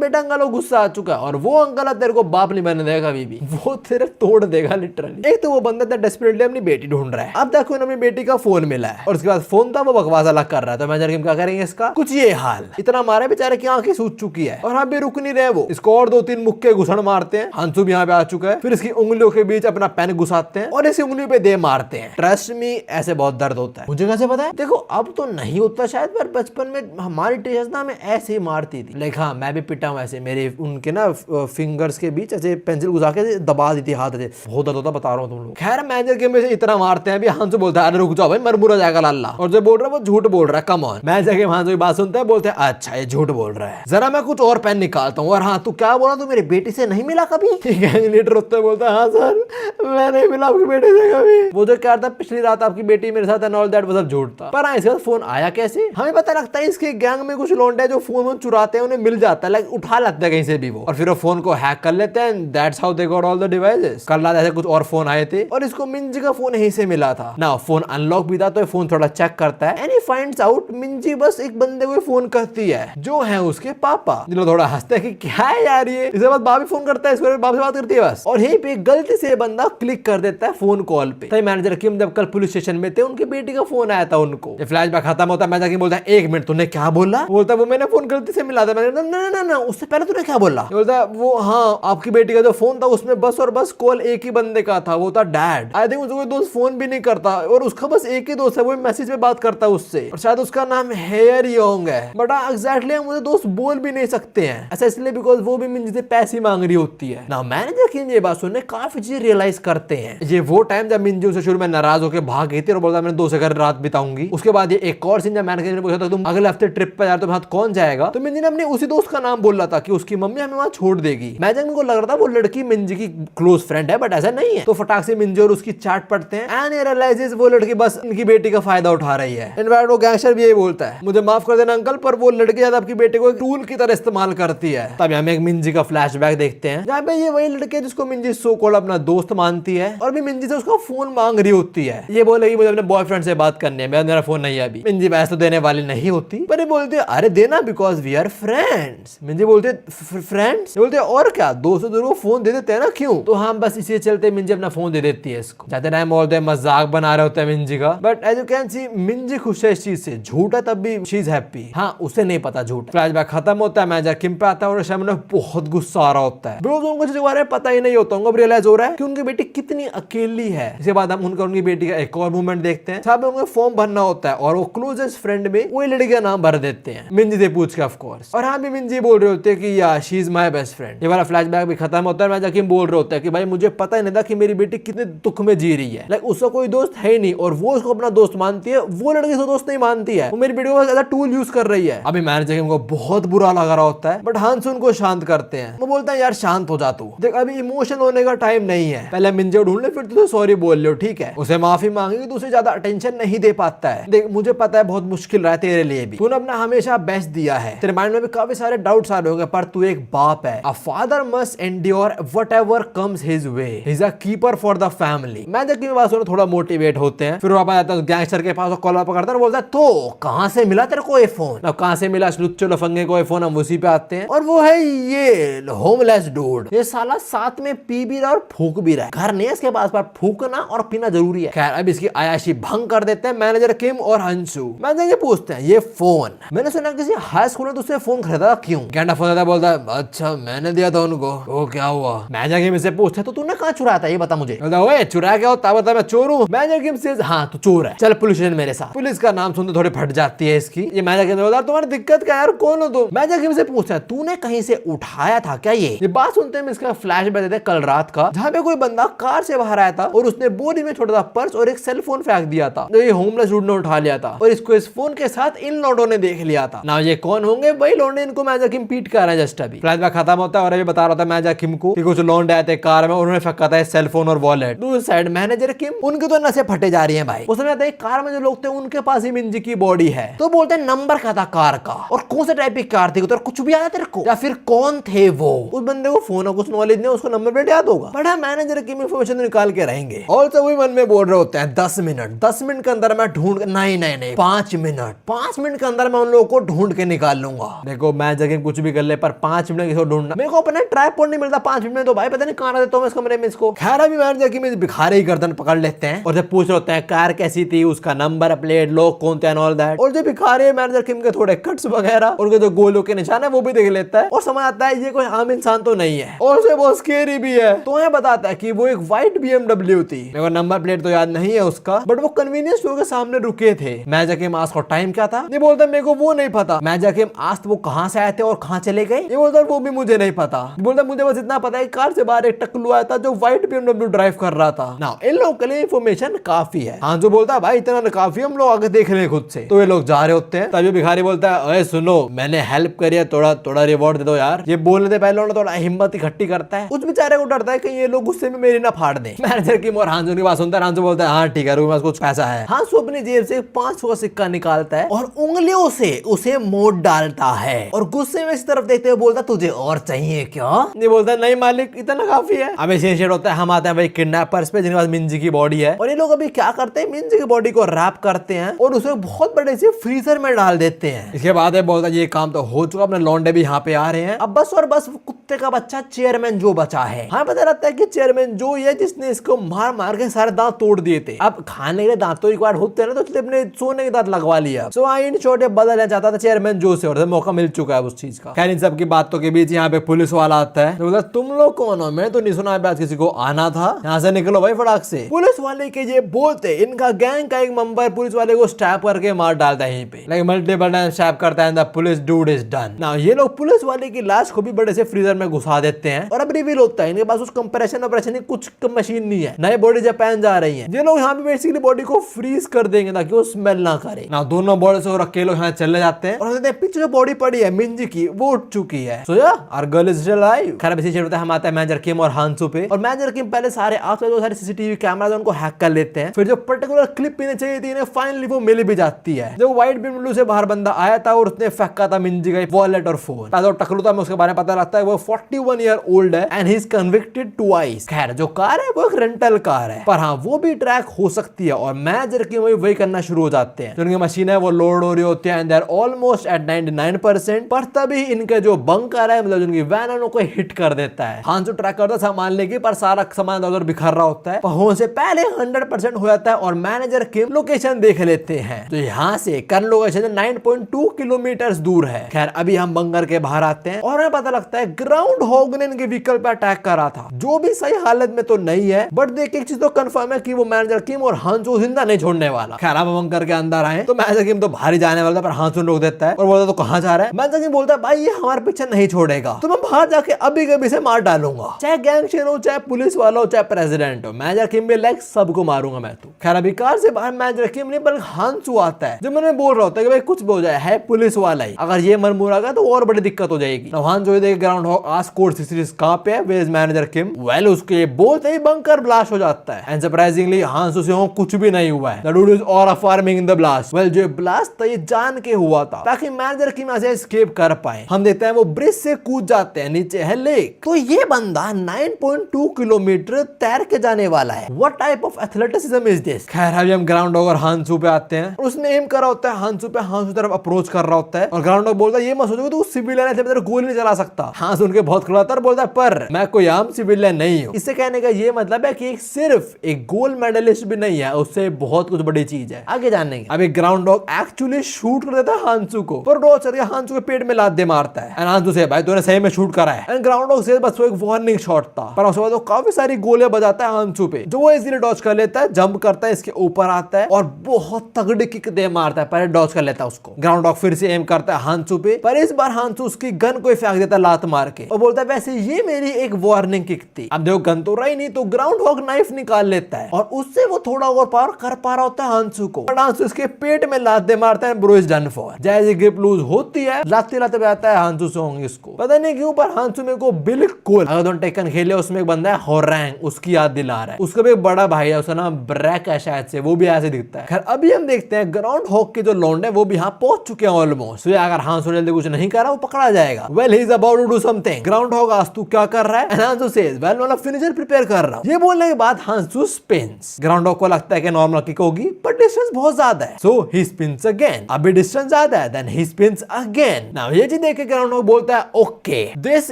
बेटा अंकल गुस्सा आ चुका है और वो अंकल तेरे को बाप नहीं बनने देगा कभी भी, वो तेरे तोड़ देगा लिटरली। एक तो वो बंदा डेस्परेटली अपनी बेटी ढूंढ रहा है, अब देखो अपनी बेटी का फोन मिला है और उसके बाद फोन था वो बकवास अलग कर रहा है। तो मैनेजर किम क्या करेंगे इसका? कुछ ये हाल, इतना मारे बेचारे की आंखें सूज चुकी है और भी रुक नहीं रहे वो। इसको और 2-3 मुक्के घुसड़ मारते हैं। हांसू भी यहाँ पे आ चुका है, फिर इसकी उंगलियों के बीच अपना पेन घुसाते हैं और इसी उंगलियों पे दे मारते हैं। ट्रस्ट मी ऐसे बहुत दर्द होता है। मुझे कैसे पता है? देखो अब तो नहीं होता शायद, पर बचपन में हमारी टीचर्स ना हमें ऐसे ही मारती थी। लाइक हाँ मैं भी पिटा हूँ ऐसे, मेरे उनके ना फिंगर्स के बीच ऐसे पेंसिल घुसा के दबा दी थी हाथ से, बहुत दर्द होता बता रहा हूँ तुम लोग। खैर मैनेजर के में से इतना मारते हैं अभी हांसू बोलता है अरे रुक जाओ भाई मर मुरा जाएगा लाला, और जो बोल रहा है वो झूठ बोल रहा है, कम ऑन। मैनेजर के हांसू की बात सुनते हैं, बोलते हैं अच्छा ये झूठ बोल रहा है, जरा मैं कुछ और पेन निकालता हूँ। और हाँ तू क्या बोला, तू मेरी बेटी से नहीं मिला कभी? गैंग लीडर उत्तर बोलता है हाँ सर मैं नहीं मिला आपकी बेटी से कभी, वो जो कह रहा था पिछली रात आपकी बेटी मेरे साथ एंड ऑल दैट वो सब झूठ था। पर हाँ इसके बाद फोन आया कैसे हमें पता लगता है, इसके गैंग में कुछ लौंडे जो फोन चुराते हैं, उन्हें मिल जाता है, लाइक उठा लगता है कहीं से भी वो, और फिर वो फोन को हैक कर लेते हैं। That's how they got all the devices. कल रात ऐसे कुछ और फोन आए थे और इसको मिंजी का फोन यहीं से मिला था ना, फोन अनलॉक भी था तो फोन थोड़ा चेक करता है एंड ही फाइंड्स आउट मिंजी बस एक बंदे को फोन करती है जो है उसके पापा। जो थोड़ा हंसते हैं कि क्या है यार ये, इसके बाद बाप भी फोन करता है, इसके बाप से बात करती है बस, और यहीं पे गलती से बंदा क्लिक कर देता है फोन कॉल पे। तभी मैनेजर किम जब कल पुलिस स्टेशन में थे उनकी बेटी का फोन आया था उनको। ये फ्लैशबैक खत्म होता है, मैनेजर किम बोलता है एक मिनट तूने क्या बोला? बोलता है वो मैंने फोन गलती से मिला था। मैंने ना उससे पहले तूने क्या बोला? बोलता है वो हाँ आपकी बेटी का जो फोन था उसमें बस और बस कॉल एक ही बंदे का था, वो था डैड। आई थिंक उसको कोई दोस्त फोन भी नहीं करता और उसका बस एक ही दोस्त है, वो मैसेज पे बात करता है उससे, और शायद उसका नाम हेयर योंग है, बट एग्जैक्टली मुझे दोस्त बोल भी नहीं सकते हैं ऐसा, इसलिए बिकॉज वो भी मिंजी से पैसे मांग रही होती है ना। मैनेजर किम ये बात सुनने काफी चीजें रियलाइज करते हैं। ये वो टाइम जब मिंजी उसे शुरू में नाराज होकर भाग गई थी और बोलता मैंने 2 से घर रात बिताऊंगी। उसके बाद ये एक और सीन जब मैनेजर ने पूछा था तुम अगले हफ्ते ट्रिप पे जा रहे हो तो कौन जाएगा, तो मिंजी ने अपने उसी दोस्त का नाम बोला था कि उसकी मम्मी हमें वहां छोड़ देगी। मैनेजर को लग रहा था वो लड़की मिंजी की क्लोज फ्रेंड है, बट ऐसा नहीं है। तो फटाक से मिंजी और उसकी चैट पढ़ते हैं एंड रियलाइजेस वो लड़की बस इनकी बेटी का फायदा उठा रही है। इनफैक्ट वो गैंगस्टर भी यही बोलता है मुझे माफ कर देना अंकल, पर वो लड़की शायद आपकी बेटे को एक टूल की तरह इस्तेमाल करती है। तब हमें एक मिंजी का फ्लैशबैक देखते हैं जहाँ पे ये वही लड़की है जिसको मिंजी सो कॉल्ड अपना दोस्त मानती है और भी मिंजी से उसका फोन मांग रही होती है। ये बोलेगी मुझे अपने बॉयफ्रेंड से बात करनी है, मेरा फोन नहीं है अभी। मिंजी वैसे तो देने वाली नहीं होती, पर ये बोलती है अरे देना बिकॉज वी आर फ्रेंड्स। मिंजी बोलते फ्रेंड्स, बोलते और क्या दोस्तों को फोन दे देते हैं ना, क्यों? तो हम बस इसी चलते मिंजी अपना फोन दे देती है इसको। जाते टाइम बोलते हैं मजाक बना रहे होते हैं मिंजी का, but as you can see Minji खुश है इस चीज से, झूठ है तब भी शी इज हैप्पी। हाँ उसे नहीं पता झूठ। फ्लैशबैक खत्म होता है, मैनेजर किम पे आता है और शैम बहुत गुस्सा आ रहा होता है। बिकॉज उनको चीजों के बारे में पता ही नहीं होता, उनको रियलाइज हो रहा है कि उनकी बेटी कितनी अकेली है। इसके बाद हम उनकी बेटी का एक और मूवमेंट देखते हैं, जहाँ पे उनको फॉर्म भरना होता है और वो क्लोजेस्ट फ्रेंड में वही लड़की का नाम भर देते हैं मिंजी से पूछ के, ऑफ कोर्स। और हाँ भी मिंजी बोल रहे होते हैं कि या she is my best friend. ये वाला फ्लैशबैक भी खत्म होता है, मैनेजर किम बोल रहे होते हैं कि भाई मुझे पता ही नहीं था कि मेरी बेटी कितने दुख में जी रही है, लाइक उसका कोई दोस्त है ही नहीं और वो उसको अपना दोस्त मानती है, वो लड़की से दोस्त नहीं मानती है, वो मेरी बेटी को एज अ टूल यूज कर रही है। अभी मैनेजर किम को बहुत बुरा लग रहा होता है, बट हांसुन को शांत करते हैं। वो बोलता है यार शांत हो जा तू, देख अभी इमोशन होने का टाइम नहीं है, पहले मिंजी को ढूंढ ले फिर तुझे सॉरी बोल लो, ठीक है? उसे माफी मांगेगी तो उसे ज्यादा अटेंशन नहीं दे पाता है। देख मुझे पता है बहुत मुश्किल रहा है तेरे लिए भी, तूने अपना हमेशा बेस्ट दिया है, तेरे माइंड में भी काफी सारे डाउट्स आ रहे होंगे, पर तू एक बाप है। A father must endure whatever comes his way, he is a keeper for the family. Manager की बात सुनो थोड़ा मोटिवेट होते हैं, फिर वापस आता है गैंगस्टर के पास, कॉलर पकड़ता है और बोलता है तो कहां से मिला तेरे को ये फोन? अब कहां से मिला लुच्चो लफंगे को ये फोन? हम उसी पे आते हैं और वो है ये होमलेस डूड। ये साला साथ में पी भी रहा और फूक भी रहा है, घर नहीं है इसके पास पर फूकना और पीना जरूरी है। खैर अब इसकी आयाशी भंग कर देते हैं मैनेजर किम और हंसू। मैनेजर पूछते हैं ये फोन मैंने सुना किसी हाई स्कूल में तुझसे फोन खरीदा, क्यों? कैंडा फोन आता बोलता है अच्छा मैंने दिया था उनको। वो क्या हुआ? मैनेजर किम से पूछते तो तूने कहाँ चुराया था ये बता मुझे। ओए चुराया क्या होता बता, मैं चोर हूँ। मैनेजर किम से हाँ तू चोर है, चल पुलिस स्टेशन मेरे साथ। पुलिस का नाम सुनते थोड़ी फट जाती है इसकी। ये मैनेजर किम बोलता तुम्हारी दिक्कत क्या यार, कौन हो तुम? मैनेजर किम से पूछता है तूने कहीं से उठाया था क्या ये बात सुनते हैं इसका फ्लैशबैक देते हैं कल रात का, जहाँ पे कोई बंदा कार से बाहर आया था और उसने बोरी में छोटा सा पर्स और एक सेल फोन फेंक दिया था, जो ये होमलेस डूड ने उठा लिया था और इसको इस फोन के साथ इन लौंडों ने देख लिया था ना। ये कौन होंगे? वही लौंडे इनको मैनेजर किम पीट कर रहे हैं जस्ट अभी। फ्लैशबैक खत्म होता है और अभी बता रहा था मैनेजर किम को कि कुछ लौंडे आए थे कार में, उन्होंने फेंका था सेल फोन और वॉलेट। दूसरी साइड मैनेजर किम उनके तो नसें फटे जा रही है भाई। उसमें आता है कार में जो लोग थे उनके पास ही मिंजी की बॉडी है, तो बोलते हैं नंबर क्या था कार का और कौन से टाइप की कार थी, तो कुछ भी आया तेरे को या फिर कौन थे वो? उस बंदे को फोन और कुछ नॉलेज नहीं, उसको नंबर प्लेट याद होगा, बड़ा मैनेजर की इंफॉर्मेशन निकाल के रहेंगे। और तो वही मन में बोल रहे होते हैं 10 मिनट के अंदर मैं ढूंढ नहीं 5 मिनट के अंदर मैं उन लोगों को ढूंढ के निकाल लूंगा। देखो मैनेजर किम कुछ भी कर ले पर 5 मिनट किसी को ढूंढना, मेरे को अपना ट्राइपॉड नहीं मिलता 5 मिनट में, तो भाई पता नहीं कहां रहते हो इस कमरे में इसको। खैर अभी मैनेजर किम भिखारी ही गर्दन पकड़ लेते हैं और जब पूछ रहे होते हैं कार कैसी थी, उसका नंबर प्लेट, लोग कौन थे, ऑल दैट। और जो भिखारी मैनेजर किम के थोड़े कट्स वगैरह और जो गोलों के निशान है वो भी देख लेता है और समझ आता है ये कोई आम इंसान तो नहीं है और उसे बहुत स्केरी भी है। तो ये बताता है कि वो एक व्हाइट BMW थी, मेरे को नंबर प्लेट तो याद नहीं है उसका, बट वो कन्वीनियंस स्टोर के सामने रुके थे। मैनेजर किम आस्क को टाइम क्या था, ये बोलता है मेरे को वो नहीं पता। मैनेजर किम आस्क्ड वो कहां से आए थे और कहां चले गए। ये बोलता वो भी मुझे नहीं पता। बोलता मुझे बस इतना पता है कार से बाहर एक टकलू आया था जो व्हाइट BMW ड्राइव कर रहा था। नाउ इन लोगों के लिए इंफॉर्मेशन काफी है। हाँ जो बोलता है भाई इतना काफी, हम लोग आगे देख ले खुद से। तो ये लोग जा रहे होते हैं, तभी भिखारी बोलता है अरे सुनो मैंने हेल्प करी है, थोड़ा थोड़ा रिवॉर्ड दे दो यार। ये बोलने से पहले उन्होंने थोड़ा हिम्मत इकट्ठी करता है। उस बेचारे को डरता है कि ये लोग गुस्से में मेरी ना फाड़ दे। मैनेजर किम और हांसू की बात सुनता है। हांसू बोलता है हाँ ठीक है रुको, कुछ पैसा है। हांसू अपनी जेब से 500 का सिक्का निकालता है और उंगलियों से उसे मोड़ डालता है और गुस्से में इस तरफ देखते हुए बोलता तुझे और चाहिए क्या? ये बोलता है नहीं मालिक इतना काफी है। अब सीन होता है, हम आते हैं भाई किडनैपर्स पे जिनके पास मिंजी की बॉडी है और ये लोग अभी क्या करते हैं, मिंजी की बॉडी को रैप करते हैं और उसे बहुत बड़े से फ्रीजर में डाल देते हैं। इसके बाद बोलता है ये काम तो हो चुका, अपने लौंडे भी यहाँ पे आ रहे हैं, अब बस और बस कुत्ते का बच्चा चेयरमैन जो बचा है। हाँ पता रहता है कि चेयरमैन जो है जिसने इसको मार मार के सारे दांत तोड़ दिए थे। अब खाने के दांत तो रिक्वायर्ड होते हैं ना, तो इसलिए अपने सोने के दांत लगवा लिया। सो आई इन छोटे बदलना चाहता था चेयरमैन जो से और मौका मिल चुका है उस चीज का। खैर इन सब की बातों के बीच यहाँ पे पुलिस वाला आता है, तो बोलता तुम लोग कौन हो? मैं तो नहीं सुना आज किसी को आना था, यहाँ से निकलो भाई फटाक से। पुलिस वाले के ये बोलते इनका गैंग का एक मेंबर पुलिस वाले को स्टैप करके मार डालता है यहीं पे, लाइक मल्टीपल टाइम स्टैप करता है, the police dude is done. Now ये लोग पुलिस वाले की लाश को भी बड़े से फ्रीजर में घुसा देते हैं और अब रिवील होता है इनके पास उस कंप्रेशन ऑपरेशन की कुछ मशीन नहीं है, नई बॉडी जापान जा रही है। ये लोग यहाँ पे बेसिकली बॉडी को फ्रीज कर देंगे ताकि वो स्मेल ना करे। ना दोनों बॉडी से रख के लोग यहाँ चले जाते हैं और पीछे जो बॉडी पड़ी है मिंजी की वो उठ चुकी है। So yeah our girl is still alive. खैर इसी होता है, हम आते हैं मैनेजर किम और हांसू पे और मैनेजर किम पहले सारे आसपास जो सारे सीसीटीवी कैमरा उनको हैक कर लेते हैं। फिर जो पर्टिकुलर क्लिप इन्हें चाहिए थी इन्हें फाइनली वो मिल भी जाती है। जो व्हाइट BMW से बाहर बंदा आया था और उसने फेंका था मिंजी का वॉलेट और फोन। टकलू था उसके बारे में पता लगता है वो 41 ईयर ओल्ड है and he is convicted twice. खैर जो कार है वो एक रेंटल कार है, पर हाँ वो भी ट्रैक हो सकती है और मैनेजर की वही करना शुरू हो जाते हैं। जो उनकी मशीन है वो लोड हो रही होती है and they are almost at 99%, पर तभी इनके जो बंकर है मतलब उनकी वैन है उनको हिट कर देता है। हांसू ट्रैक करता है सामान लेके, पर सारा सामान उधर बिखर रहा होता है, पर होने से पहले 100% हो जाता है और मैनेजर किम लोकेशन देख लेते हैं। तो यहाँ से करंट लोकेशन 9.2 किलोमीटर दूर है। खैर अभी हम बंकर के बाहर आते हैं और हमें पता लगता है ग्राउंड हॉग ने इनके व्हीकल पे अटैक करा था, जो भी सही हालत में तो नहीं है, बट देख एक चीज तो कंफर्म है कि वो मैनेजर किम और हांसू जिंदा नहीं छोड़ने वाला। खैर अब बंकर के अंदर आए तो मैनेजर किम तो बाहर ही जाने वाला था, पर हांसू रोक देता है और बोलता तो कहां जा रहा है? मैनेजर किम बोलता है भाई ये हमारे पीछे नहीं छोड़ेगा, तो मैं बाहर जाके अभी कभी से मार डालूंगा, चाहे गैंगस्टर हो, चाहे पुलिस वाला हो, चाहे प्रेसिडेंट हो। मैनेजर किम भी लाइक सबको मारूंगा मैं तो। खैर अभी कार से बाहर मैनेजर किम नहीं बल्कि हांसू आता है, जो मैंने बोल रहा होता है कि भाई कुछ भी हो जाए है पुलिस वाला ही, अगर ये मन मुरा गया तो और बड़ी दिक्कत हो जाएगी। हांसू देख Groundhog ask code series कहां पे है, where is manager Kim? Well उसके बोलते ही बंकर ब्लास्ट हो जाता है एंड सरप्राइजिंगली हांसू से कुछ भी नहीं हुआ है। The dude is all farming in the blast. Well जो ब्लास्ट था ये जान के हुआ था ताकि मैनेजर किम से एस्केप कर पाए। हम देखते हैं वो ब्रिज से कूद जाते हैं, नीचे है लेक। तो ये बंदा 9.2 किलोमीटर तैर के जाने वाला है। What type of athleticism is this? खैर अभी हम ग्राउंड हॉग और हांसू पे आते हैं। उसने एम कर रहा होता है हांसू पे, हांसू तरफ अप्रोच कर रहा होता है और ग्राउंड हॉग बोलता है ये मत सोचो तू सिविलियन है तेरे गोली नहीं चला सकता। हांसू उनके बहुत खड़ा था और बोलता है पर मैं कोई आम सिविलियन नहीं हूँ। इससे कहने का ये मतलब है कि सिर्फ एक गोल्ड मेडलिस्ट भी नहीं है, उससे बहुत कुछ बड़ी चीज है। आगे जानेंगे। अभी ग्राउंड हॉग एक्चुअली शूट कर देता है हांसू को, पर रोज हांसू के पेट में लात दे मारता है। हांसू से भाई तूने सही में शूट करा है। एंड ग्राउंड हॉग से बस वो एक वार्निंग शॉट था, पर उसके बाद वो काफी सारी गोलियां बजाता है हांसू पे, जो वो इजीली डॉज कर लेता है, जंप करता है, इसके ऊपर आता है और बहुत तगड़ी किक दे मारता है, पहले डॉज कर लेता है उसको। ग्राउंड हॉग फिर से एम करता है हांसू पे, पर इस बार हांसू उसकी गन को फेंक देता है लात मार के और बोलता है वैसे ये मेरी एक वार्निंग किक थी। अब देखो गन तो रही नहीं, तो ग्राउंड हॉग नाइफ निकाल लेता है और उससे वो थोड़ा और पावर कर पा रहा होता है हांसू को, पर हांसू इसके पेट में लात दे मारता है। Bro is done for. जैसे ग्रिप लूज होती है लाते लाते आता है हांसू से होंगे इसको, पता नहीं क्यों, पर हांसू में को बिल्कुल अगर तुम टेकन खेले उसमें एक बंदा है होरैंग, उसकी याद दिला रहा है। उसका भी एक बड़ा भाई है, उसका नाम ब्रैक है शायद से, वो भी ऐसे दिखता है। खैर अभी हम देखते हैं ग्राउंड हॉग के जो लौंडे है वो भी यहाँ पहुंच चुके हैं ऑलमोस्ट। तो अगर हांसू जल्दी कुछ नहीं कर रहा वो पकड़ा जाएगा। Well he is about to do something. Groundhog आज तू क्या कर रहा है? हांसू सेज वेल वाला फिनिशर प्रिपेयर कर रहा हूं। ये बोलने के बाद हांसू स्पिन्स। ग्राउंड हॉग को लगता है कि नॉर्मल किक होगी, पर डिस्टेंस बहुत ज्यादा है, सो ही स्पिन्स अगेन। अभी डिस्टेंस ज्यादा है, then he spins again. Now ये चीज देख के ग्राउंड हॉग बोलता है okay this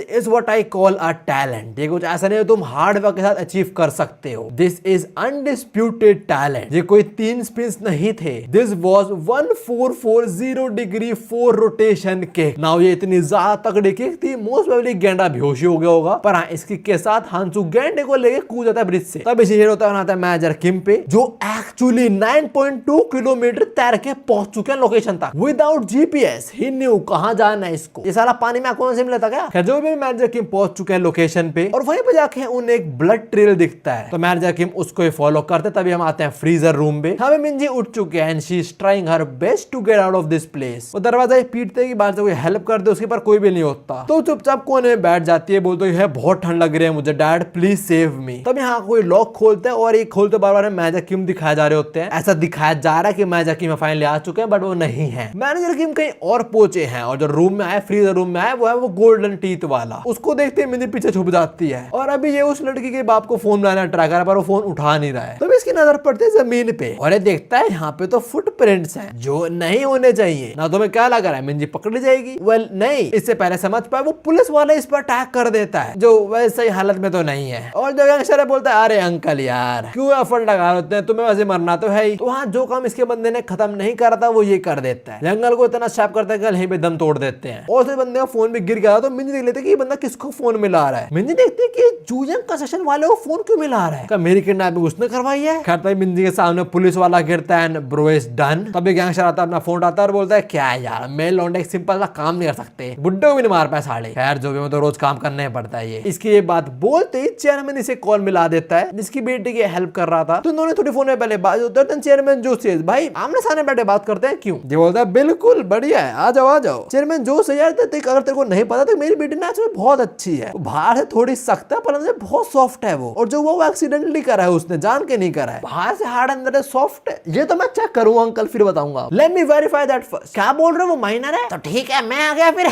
is what I call a talent. ये कुछ ऐसा नहीं है तुम हार्ड वर्क के साथ अचीव कर सकते हो। This is undisputed talent. ये कोई 3 स्पिन्स नहीं थे, this was 1440 degree 4 rotation kick. Now ये इतनी ज्यादा तगड़ी किक थी, मोस्ट प्रोबेबली गेंडा बेहोश हो गया होगा, पर हाँ इस किक के साथ हांसू गेंडे को लेके कूद जाता है ब्रिज से। तब इसे हीरो होता है मैनेजर किम पे, जो एक्चुअली 9.2 किलोमीटर तैर के पहुंच चुके हैं लोकेशन तक with without GPS he new कहाँ जाना है इसको। ये सारा पानी में कौन से मिला था क्या। खैर जो भी मैनेजर किम पहुंच चुके हैं लोकेशन पे और वहीं पे जाके उन्हें एक ब्लड ट्रेल दिखता है, तो मैनेजर किम उसको ही फॉलो करते। तभी हम आते हैं फ्रीजर रूम पे। हमें मिंजी उठ चुके हैं and she is trying her best to get out of this place. वो दरवाजा पीटते हैं कि बाहर से कोई हेल्प कर दे, उसके पर कोई भी नहीं होता, तो चुपचाप कोने में बैठ जाती है। बोलते है बहुत ठंड लग रही है मुझे, डैड प्लीज सेव मी। तब यहाँ कोई लॉक खोलते हैं और एक खोलते बार बार मैनेजर किम दिखाए जा रहे होते हैं। ऐसा दिखाया जा रहा है कि मैनेजर किम फाइनली आ चुके हैं, बट वो नहीं है। मैनेजर किम कहीं और पहुंचे हैं और जो रूम में आए, फ्रीजर रूम में आए, वो है वो गोल्डन टीथ वाला। उसको देखते ही मिंजी पीछे छुप जाती है और अभी ये उस लड़की के बाप को फोन लाना ट्राई कर रहा है, पर वो फोन उठा नहीं रहा है। तब इसकी नजर पड़ती है जमीन पे और ये देखता है यहाँ पे तो फुटप्रिंट्स हैं जो नहीं होने चाहिए। ना तुम्हें क्या लग रहा है मिंजी पकड़ी जाएगी? वेल नहीं, इससे पहले समझ पाए वो पुलिस वाला इस पर अटैक कर देता है, जो वैसे ही हालत में तो नहीं है। और जो गैंगस्टर बोलता है अरे अंकल यार क्यों एफर्ट लगा रहे हैं, तुम्हें वैसे मरना तो है ही। तो वहाँ जो काम इसके बंदे ने खत्म नहीं करा था वो ये कर देता है। जंगल को इतना शैप करता है कि यहीं पे दम तोड़ देते हैं। और उस बंदे का फोन भी गिर गया, तो मिंजी देख लेते कि ये बंदा किसको फोन मिला रहा है। मिंजी देखते है कि जूजंग कंस्ट्रक्शन वाले को फोन क्यों मिला रहा है, क्या मेरी किडनैपिंग उसने करवाई है। खैर तभी मिंजी के सामने पुलिस वाला गिरता है एंड ब्रो इज डन। तभी गैंगस्टर आता है, अपना फोन उठाता है और बोलता है क्या यार मेल लौंडे एक सिंपल सा काम नहीं कर सकते, बुड्ढे को भी नहीं मार पाए साले। खैर जो भी मैं तो रोज काम करना ही पड़ता है। इसकी ये बात बोलते ही चेयरमैन इसे कॉल मिला देता है, जिसकी बेटी की हेल्प कर रहा था। तो इन्होंने थोड़ी फोन में पहले बात होता है। चेयरमैन जो से भाई आमने सामने बैठे बात करते हैं क्यों? ये बोलता है बिल्कुल बढ़िया है, आ जाओ आ जाओ। चेयरमैन जो से यार अगर तेरे को नहीं पता तो मेरी बेटी ना बहुत अच्छी है, बाहर से थोड़ी सख्त है पर अंदर बहुत सॉफ्ट है वो, और जो वो एक्सीडेंटली करा है उसने जान के नहीं करा है, बाहर से हार्ड अंदर है सॉफ्ट है। ये तो मैं चेक करूंगा अंकल फिर बताऊंगा। Let me verify that first. क्या बोल रहे हो, वो माइनर है? तो ठीक है मैं आ गया फिर।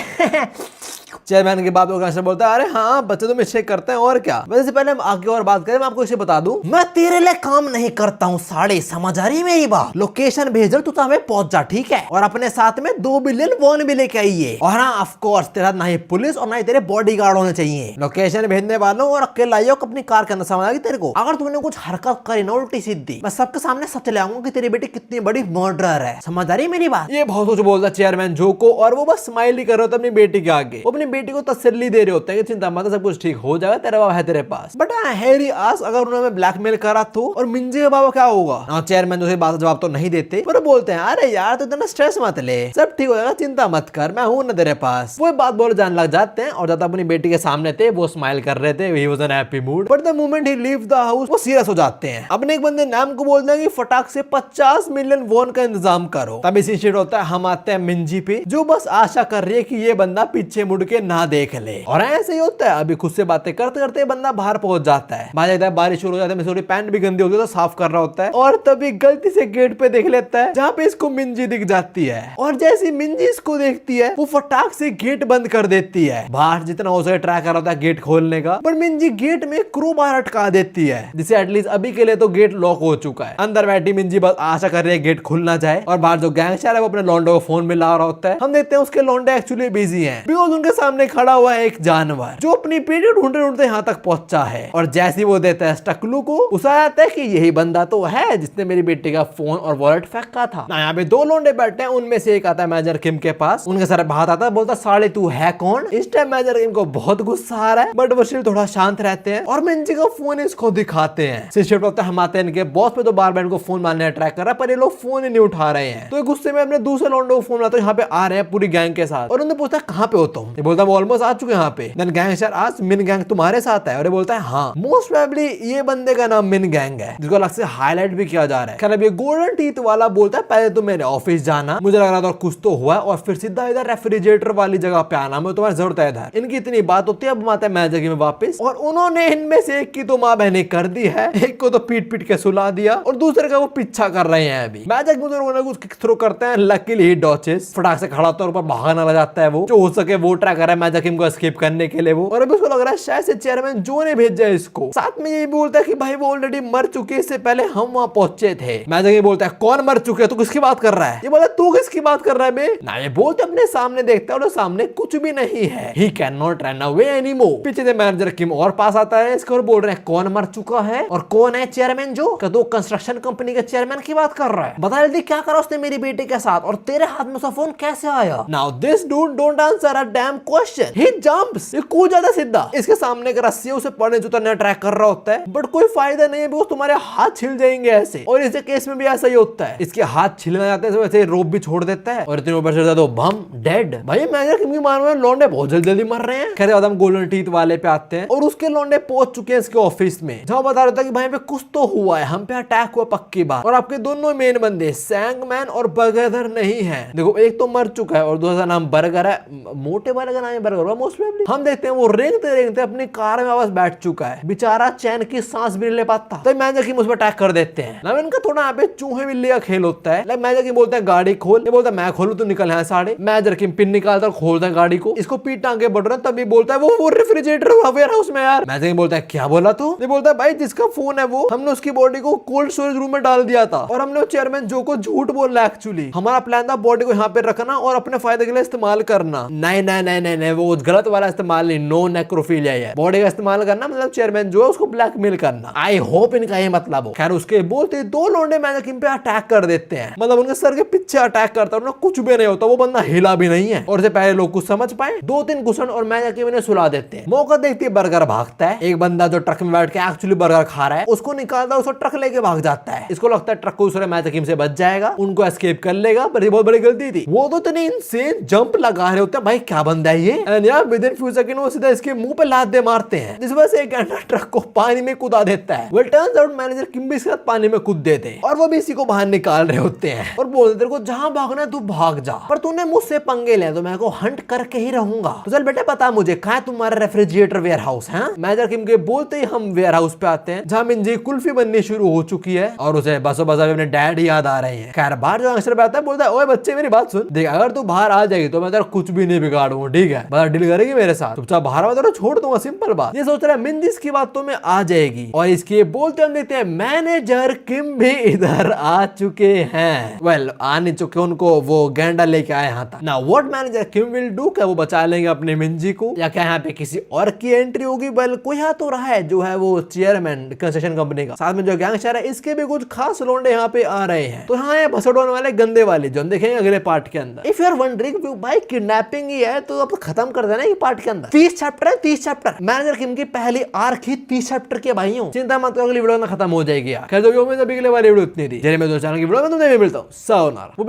चेयरमैन के बाप को बोलता है अरे हाँ बच्चे तो मिस्टेक करते हैं और क्या। वैसे पहले हम आगे और बात करें, मैं आपको इसे बता दूं मैं तेरे लिए काम नहीं करता हूँ साड़े, समझ आ रही मेरी बात। लोकेशन भेज दो तू हमें पहुंच जा ठीक है, और अपने साथ में 2 बिलियन वॉन भी लेके आइए। और हाँ ऑफ कोर्स तेरा ना ही पुलिस और ना ही तेरे बॉडीगार्ड होने चाहिए। लोकेशन भेजने वालों और अकेला आइयो अपनी कार के अंदर, समझ आ गई तेरे को। अगर तुमने कुछ हरकत करी ना उल्टी सीधी, मैं सबके सामने सब चले आऊंगा कि तेरी बेटी कितनी बड़ी मर्डरर है, समझ आ रही मेरी बात। ये बहुत कुछ बोलता चेयरमैन जो को, और वो बस स्माइल ही कर रहे होते अपनी बेटी के आगे। वो अपनी बेटी को तसल्ली दे रहे होते हैं कि चिंता मत, सब कुछ ठीक हो जाएगा, तेरा बाबा है तेरे पास। बट हैरी आस अगर उन्होंने ब्लैकमेल करा तो, और मिंजी का बाबा क्या होगा ना। चेयरमैन जो बात जवाब तो नहीं देते, पर बोलते हैं अरे यार तू इतना स्ट्रेस मत ले, सब ठीक हो जाएगा, चिंता मत कर, मैं हूं ना तेरे पास। वो बात बोल जाने लग जाते हैं और जब अपनी बेटी के सामने थे वो स्माइल कर रहे थे, he was an happy mood. But the moment he leave the house वो सीरियस हो जाते हैं। अपने एक बंदे नाम को बोलते हैं कि फटाक से 50 मिलियन वॉन का इंतजाम करो। तब इसी शिट होता है, हम आते हैं मिंजी पे जो बस आशा कर रही है कि ये बंदा पीछे मुड़ के ना देख ले, और ऐसे ही होता है। अभी खुद से बातें करते करते बंदा बाहर पहुंच जाता है। बारिश शुरू हो जाता है, पैंट भी गंदी होती है तो साफ कर रहा होता है, और तभी गलती से गेट पे देख लेता है जहाँ पे इसको मिंजी दिख जाती है। और जैसी मिंजी इसको देखती है वो फटाक से गेट बंद कर देती है। बाहर जितना हो सके ट्राई कर रहा होता है गेट खोलने का, पर मिंजी गेट में क्रोबार अटका देती है, जिससे एटलीस्ट अभी के लिए तो गेट लॉक हो चुका है। अंदर बैठी मिंजी बस आशा कर रही है गेट खुल ना जाए, और बाहर जो गैंगस्टर है वो अपने लॉन्डे को फोन में ला रहा होता है। हम देखते हैं उसके लॉन्डे एक्चुअली बिजी हैं, बिकॉज़ उनके सामने खड़ा हुआ है एक जानवर जो अपनी पीढ़ी ढूंढते ढूंढते यहाँ तक पहुंचा है। और जैसे वो देता है स्टकलू को, उसे आता है कि यही बंदा तो है जिसने मेरी बेटी का फोन और वॉलेट फेंका था ना। यहाँ पे 2 लौंडे बैठे हैं, उनमें से एक आता है मैनेजर किम के पास, उनके सर बात आता है, बोलता साले तू है कौन। इस टाइम मैनेजर किम को बहुत गुस्सा आ रहा है, बट वो स्टिल थोड़ा शांत रहते हैं और मिंजी का फोन इसको दिखाते हैं। शिफ्ट होता है, हम आते हैं इनके बॉस पे, तो बार-बार इनको फोन मारने ट्राई कर रहा है, पर ये लोग फोन ही नहीं उठा रहे हैं। तो गुस्से में अपने दूसरे लौंडे को फोन लाता है, यहाँ पे आ रहे हैं पूरी गैंग के साथ, और उन्हें पूछता है कहाँ पे हो तुम। ये बोलता है वो ऑलमोस्ट आ चुके हैं यहाँ पे। देन गैंगस्टर आज मिन गैंग तुम्हारे साथ है, और ये बोलता है हाँ मोस्ट प्रोबेबली ये बंदे का नाम मिन गैंग है, जिसको अलग से हाईलाइट भी किया जा रहा है। खैर ये गोल्डन टीथ वाला बोलता है पहले तो मेरे ऑफिस जाना, मुझे लग रहा था कुछ तो हुआ, और फिर सीधा इधर रेफ्रिजरेटर वाली जगह पे आना, मैं तुम्हारी जरूरत है इधर। इनकी इतनी बात होती है, अब आते हैं मैनेजर की में वापस, और उन्होंने इनमें से एक की तो माँ बहने कर दी है, एक को तो पीट पीट के सुला दिया, और दूसरे का वो पीछा कर रहे हैं। अभी मैजिक मुझे कुछ किक थ्रो करते हैं, लकीली ही डॉचेस, फटाक से खड़ा होता है, ऊपर भागना लग जाता है। वो जो हो सके वो ट्राई कर रहा है मैजिक को एस्केप करने के लिए वो, और अभी उसको लग रहा है शायद से चेयरमैन जो ने भेजा है इसको। साथ में ये भी बोलता है कि भाई वो ऑलरेडी मर चुके, इससे पहले हम वहां पहुंचे थे। मैजिक ये बोलता है कौन मर चुके हैं, तू किसकी बात कर रहा है। ये बोला तू किसकी बात कर रहा है बे ना। ये बोलते अपने सामने देखता है और सामने कुछ भी नहीं है। He can not run away anymore. पीछे से मैनेजर किम और पास आता है, इसको और बोल रहे हैं कौन मर चुका है और कौन है चेयरमैन जो, क्या तो कंस्ट्रक्शन कंपनी के चेयरमैन की बात कर रहा है। बता जल्दी क्या करा उसने मेरी बेटी के साथ, और तेरे हाथ में उसका फोन कैसे आया। Now this dude don't answer a dam question, he jumps, ये कूद जाता सीधा, इसके सामने एक रस्सी है उसे पड़ने जो उतरने ट्रैक कर रहा होता है, बट कोई फायदा नहीं है बिकॉज़ तुम्हारे हाथ छिल जाएंगे ऐसे। और इसके केस में भी ऐसा ही होता है, इसके हाथ छिलना जाते हैं वैसे रोप भी छोड़ देता है और इतने ऊपर चढ़ जाता है तो बम डेड। भाई मैनेजर किम की मार में लौंडे बहुत जल्दी जल्दी मर रहे हैं। खैर बाद हम गोल्डन टीथ वाले पे आते हैं और उसके लौंडे पहुंच चुके हैं इसके ऑफिस में, जहां बता रहा था कि भाई पे कुछ तो हुआ है, हम पे अटैक हुआ पक्की बात, और आपके दोनों मेन बंदे सैंगमैन और बर्गर नहीं है। देखो एक तो मर चुका है और दूसरा नाम बर्गर है, मोटे वाले का नाम है बर्गर मोस्ट प्रोबेबली। हम देखते हैं वो रेंगते रेंगते अपनी कार में वापस बैठ चुका है, बेचारा चैन की सांस भी ले पाता, तो मैनेजर किम उस पर अटैक कर देते हैं ना। इनका थोड़ा यहाँ पे चूहे बिल्ली का खेल होता है। मैनेजर किम बोलते हैं गाड़ी खोल, ये बोलता है मैं खोलूं तो निकल यहाँ साढ़े। मैनेजर किम पिन निकालता खोलता है गाड़ी को, इसको पीठ आगे बढ़ रहा है तभी बोलता है वो रेफ्रिजरेटर वेयर हाउस में यार। मैनेजर किम बोलता है क्या बोला तू? ये बोलता है भाई जिसका फोन है वो हमने उसकी बॉडी को कोल्ड स्टोरेज रूम में डाल दिया था और हमने वो चेयरमैन जो को झूठ बोल रहा है। एक्चुअली हमारा प्लान था बॉडी को यहाँ पे रखना और अपने फायदे के लिए इस्तेमाल करना। नहीं नहीं नहीं नहीं नहीं, वो गलत वाला इस्तेमाल नहीं, नो नेक्रोफिलिया है, बॉडी का इस्तेमाल करना मतलब चेयरमैन जो है उसको ब्लैकमेल करना। आई होप इनका ये मतलब हो। खैर उसके बोलते दो लौंडे मैनेजर किम पे अटैक कर देते हैं, मतलब उनके सर के पीछे अटैक करता है, कुछ भी नहीं होता, वो बंदा हिला भी नहीं है और से पहले लोग कुछ समझ पाए, 2-3 घुसन और मैनेजर किम इन्हें सुला देते हैं। मौका देखते ही बर्गर भागता है, एक बंदा जो ट्रक में बैठ के एक्चुअली बर्गर खा रहा है उसको निकालता है, उसको ट्रक लेके भाग जाता है। इसको लगता है ट्रक को दूसरे मैनेजर किम से बच जाएगा, उनको एस्केप कर लेगा, पर ये बहुत बड़ी गलती थी। वो तो इतनी इनसेन जंप लगा रहे होते हैं, भाई क्या बंदा है ये, एंड यार विद इन फ्यू सेकंड वो सीधा इसके मुंह पे लात दे मारते हैं, जिस वजह से एक घंटा ट्रक को पानी में कूदा देता है। वेल टर्न्स आउट मैनेजर किम भी इसके साथ पानी में कूद देते हैं और वो भी इसी को बाहर निकाल रहे होते हैं और बोलते तेरे को जहां भागना है तू भाग जा, पर तूने मुझसे पंगे ले तो मैं को हंट करके ही रहूंगा, तो चल बेटा पता मुझे कहां तुम्हारा रेफ्रिजरेटर वेयर हाउस है। मैनेजर किम के बोलते ही हम वेयर हाउस पे आते हैं जहां मिंजी कुल्फी बननी शुरू हो चुकी है और उसे बसों बसा अपने डैड याद आ रहे हैं। खैर बाहर जो अक्षर पे आता है बोलता है ओए बच्चे मेरी बात सुन, देख अगर तू बाहर आ जाएगी तो मैं तेरा कुछ भी नहीं बिगाड़ूंगा, ठीक है, बस डील करेगी मेरे साथ, चुपचाप बाहर आ तो छोड़ दूंगा, सिंपल बात। ये सोच रहा है मिंजी इसकी बातों में आ जाएगी और इसके बोलते हम देखते हैं मैनेजर किम भी इधर आ चुके हैं। वेल आ नहीं चुके, उनको वो गैंडा लेके आए यहाँ तक ना। What manager Kim will do, क्या वो बचा लेंगे अपने मिंजी को या क्या यहाँ पे किसी और की एंट्री होगी? वेल कोई यहाँ तो रहा है जो है वो चेयरमैन कंस्ट्रक्शन कंपनी का, साथ में जो गैंगस्टर है इसके भी कुछ खास लोंडे यहाँ पे आ रहे हैं, तो यहाँ ये भसड़ों वाले गंदे वाले जो हम देखेंगे अगले पार्ट के अंदर। इफ यू आर वंडरिंग भाई किडनैपिंग ही है तो अब खत्म कर देना ये पार्ट के अंदर। 30 चैप्टर है, 30 चैप्टर मैनेजर किम की पहली आर्क ही 30 चैप्टर के भाइयों, चिंता मत करो अगली वीडियो में खत्म हो जाएगी यार। खैर जो में अभी के लिए वाली वीडियो इतनी थी, जैसे मैं दो चैनल की वीडियो में तुमसे मिलता हूँ सायोनारा। वो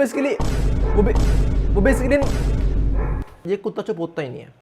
बेसिकली ये कुत्ता चुप होता ही नहीं है।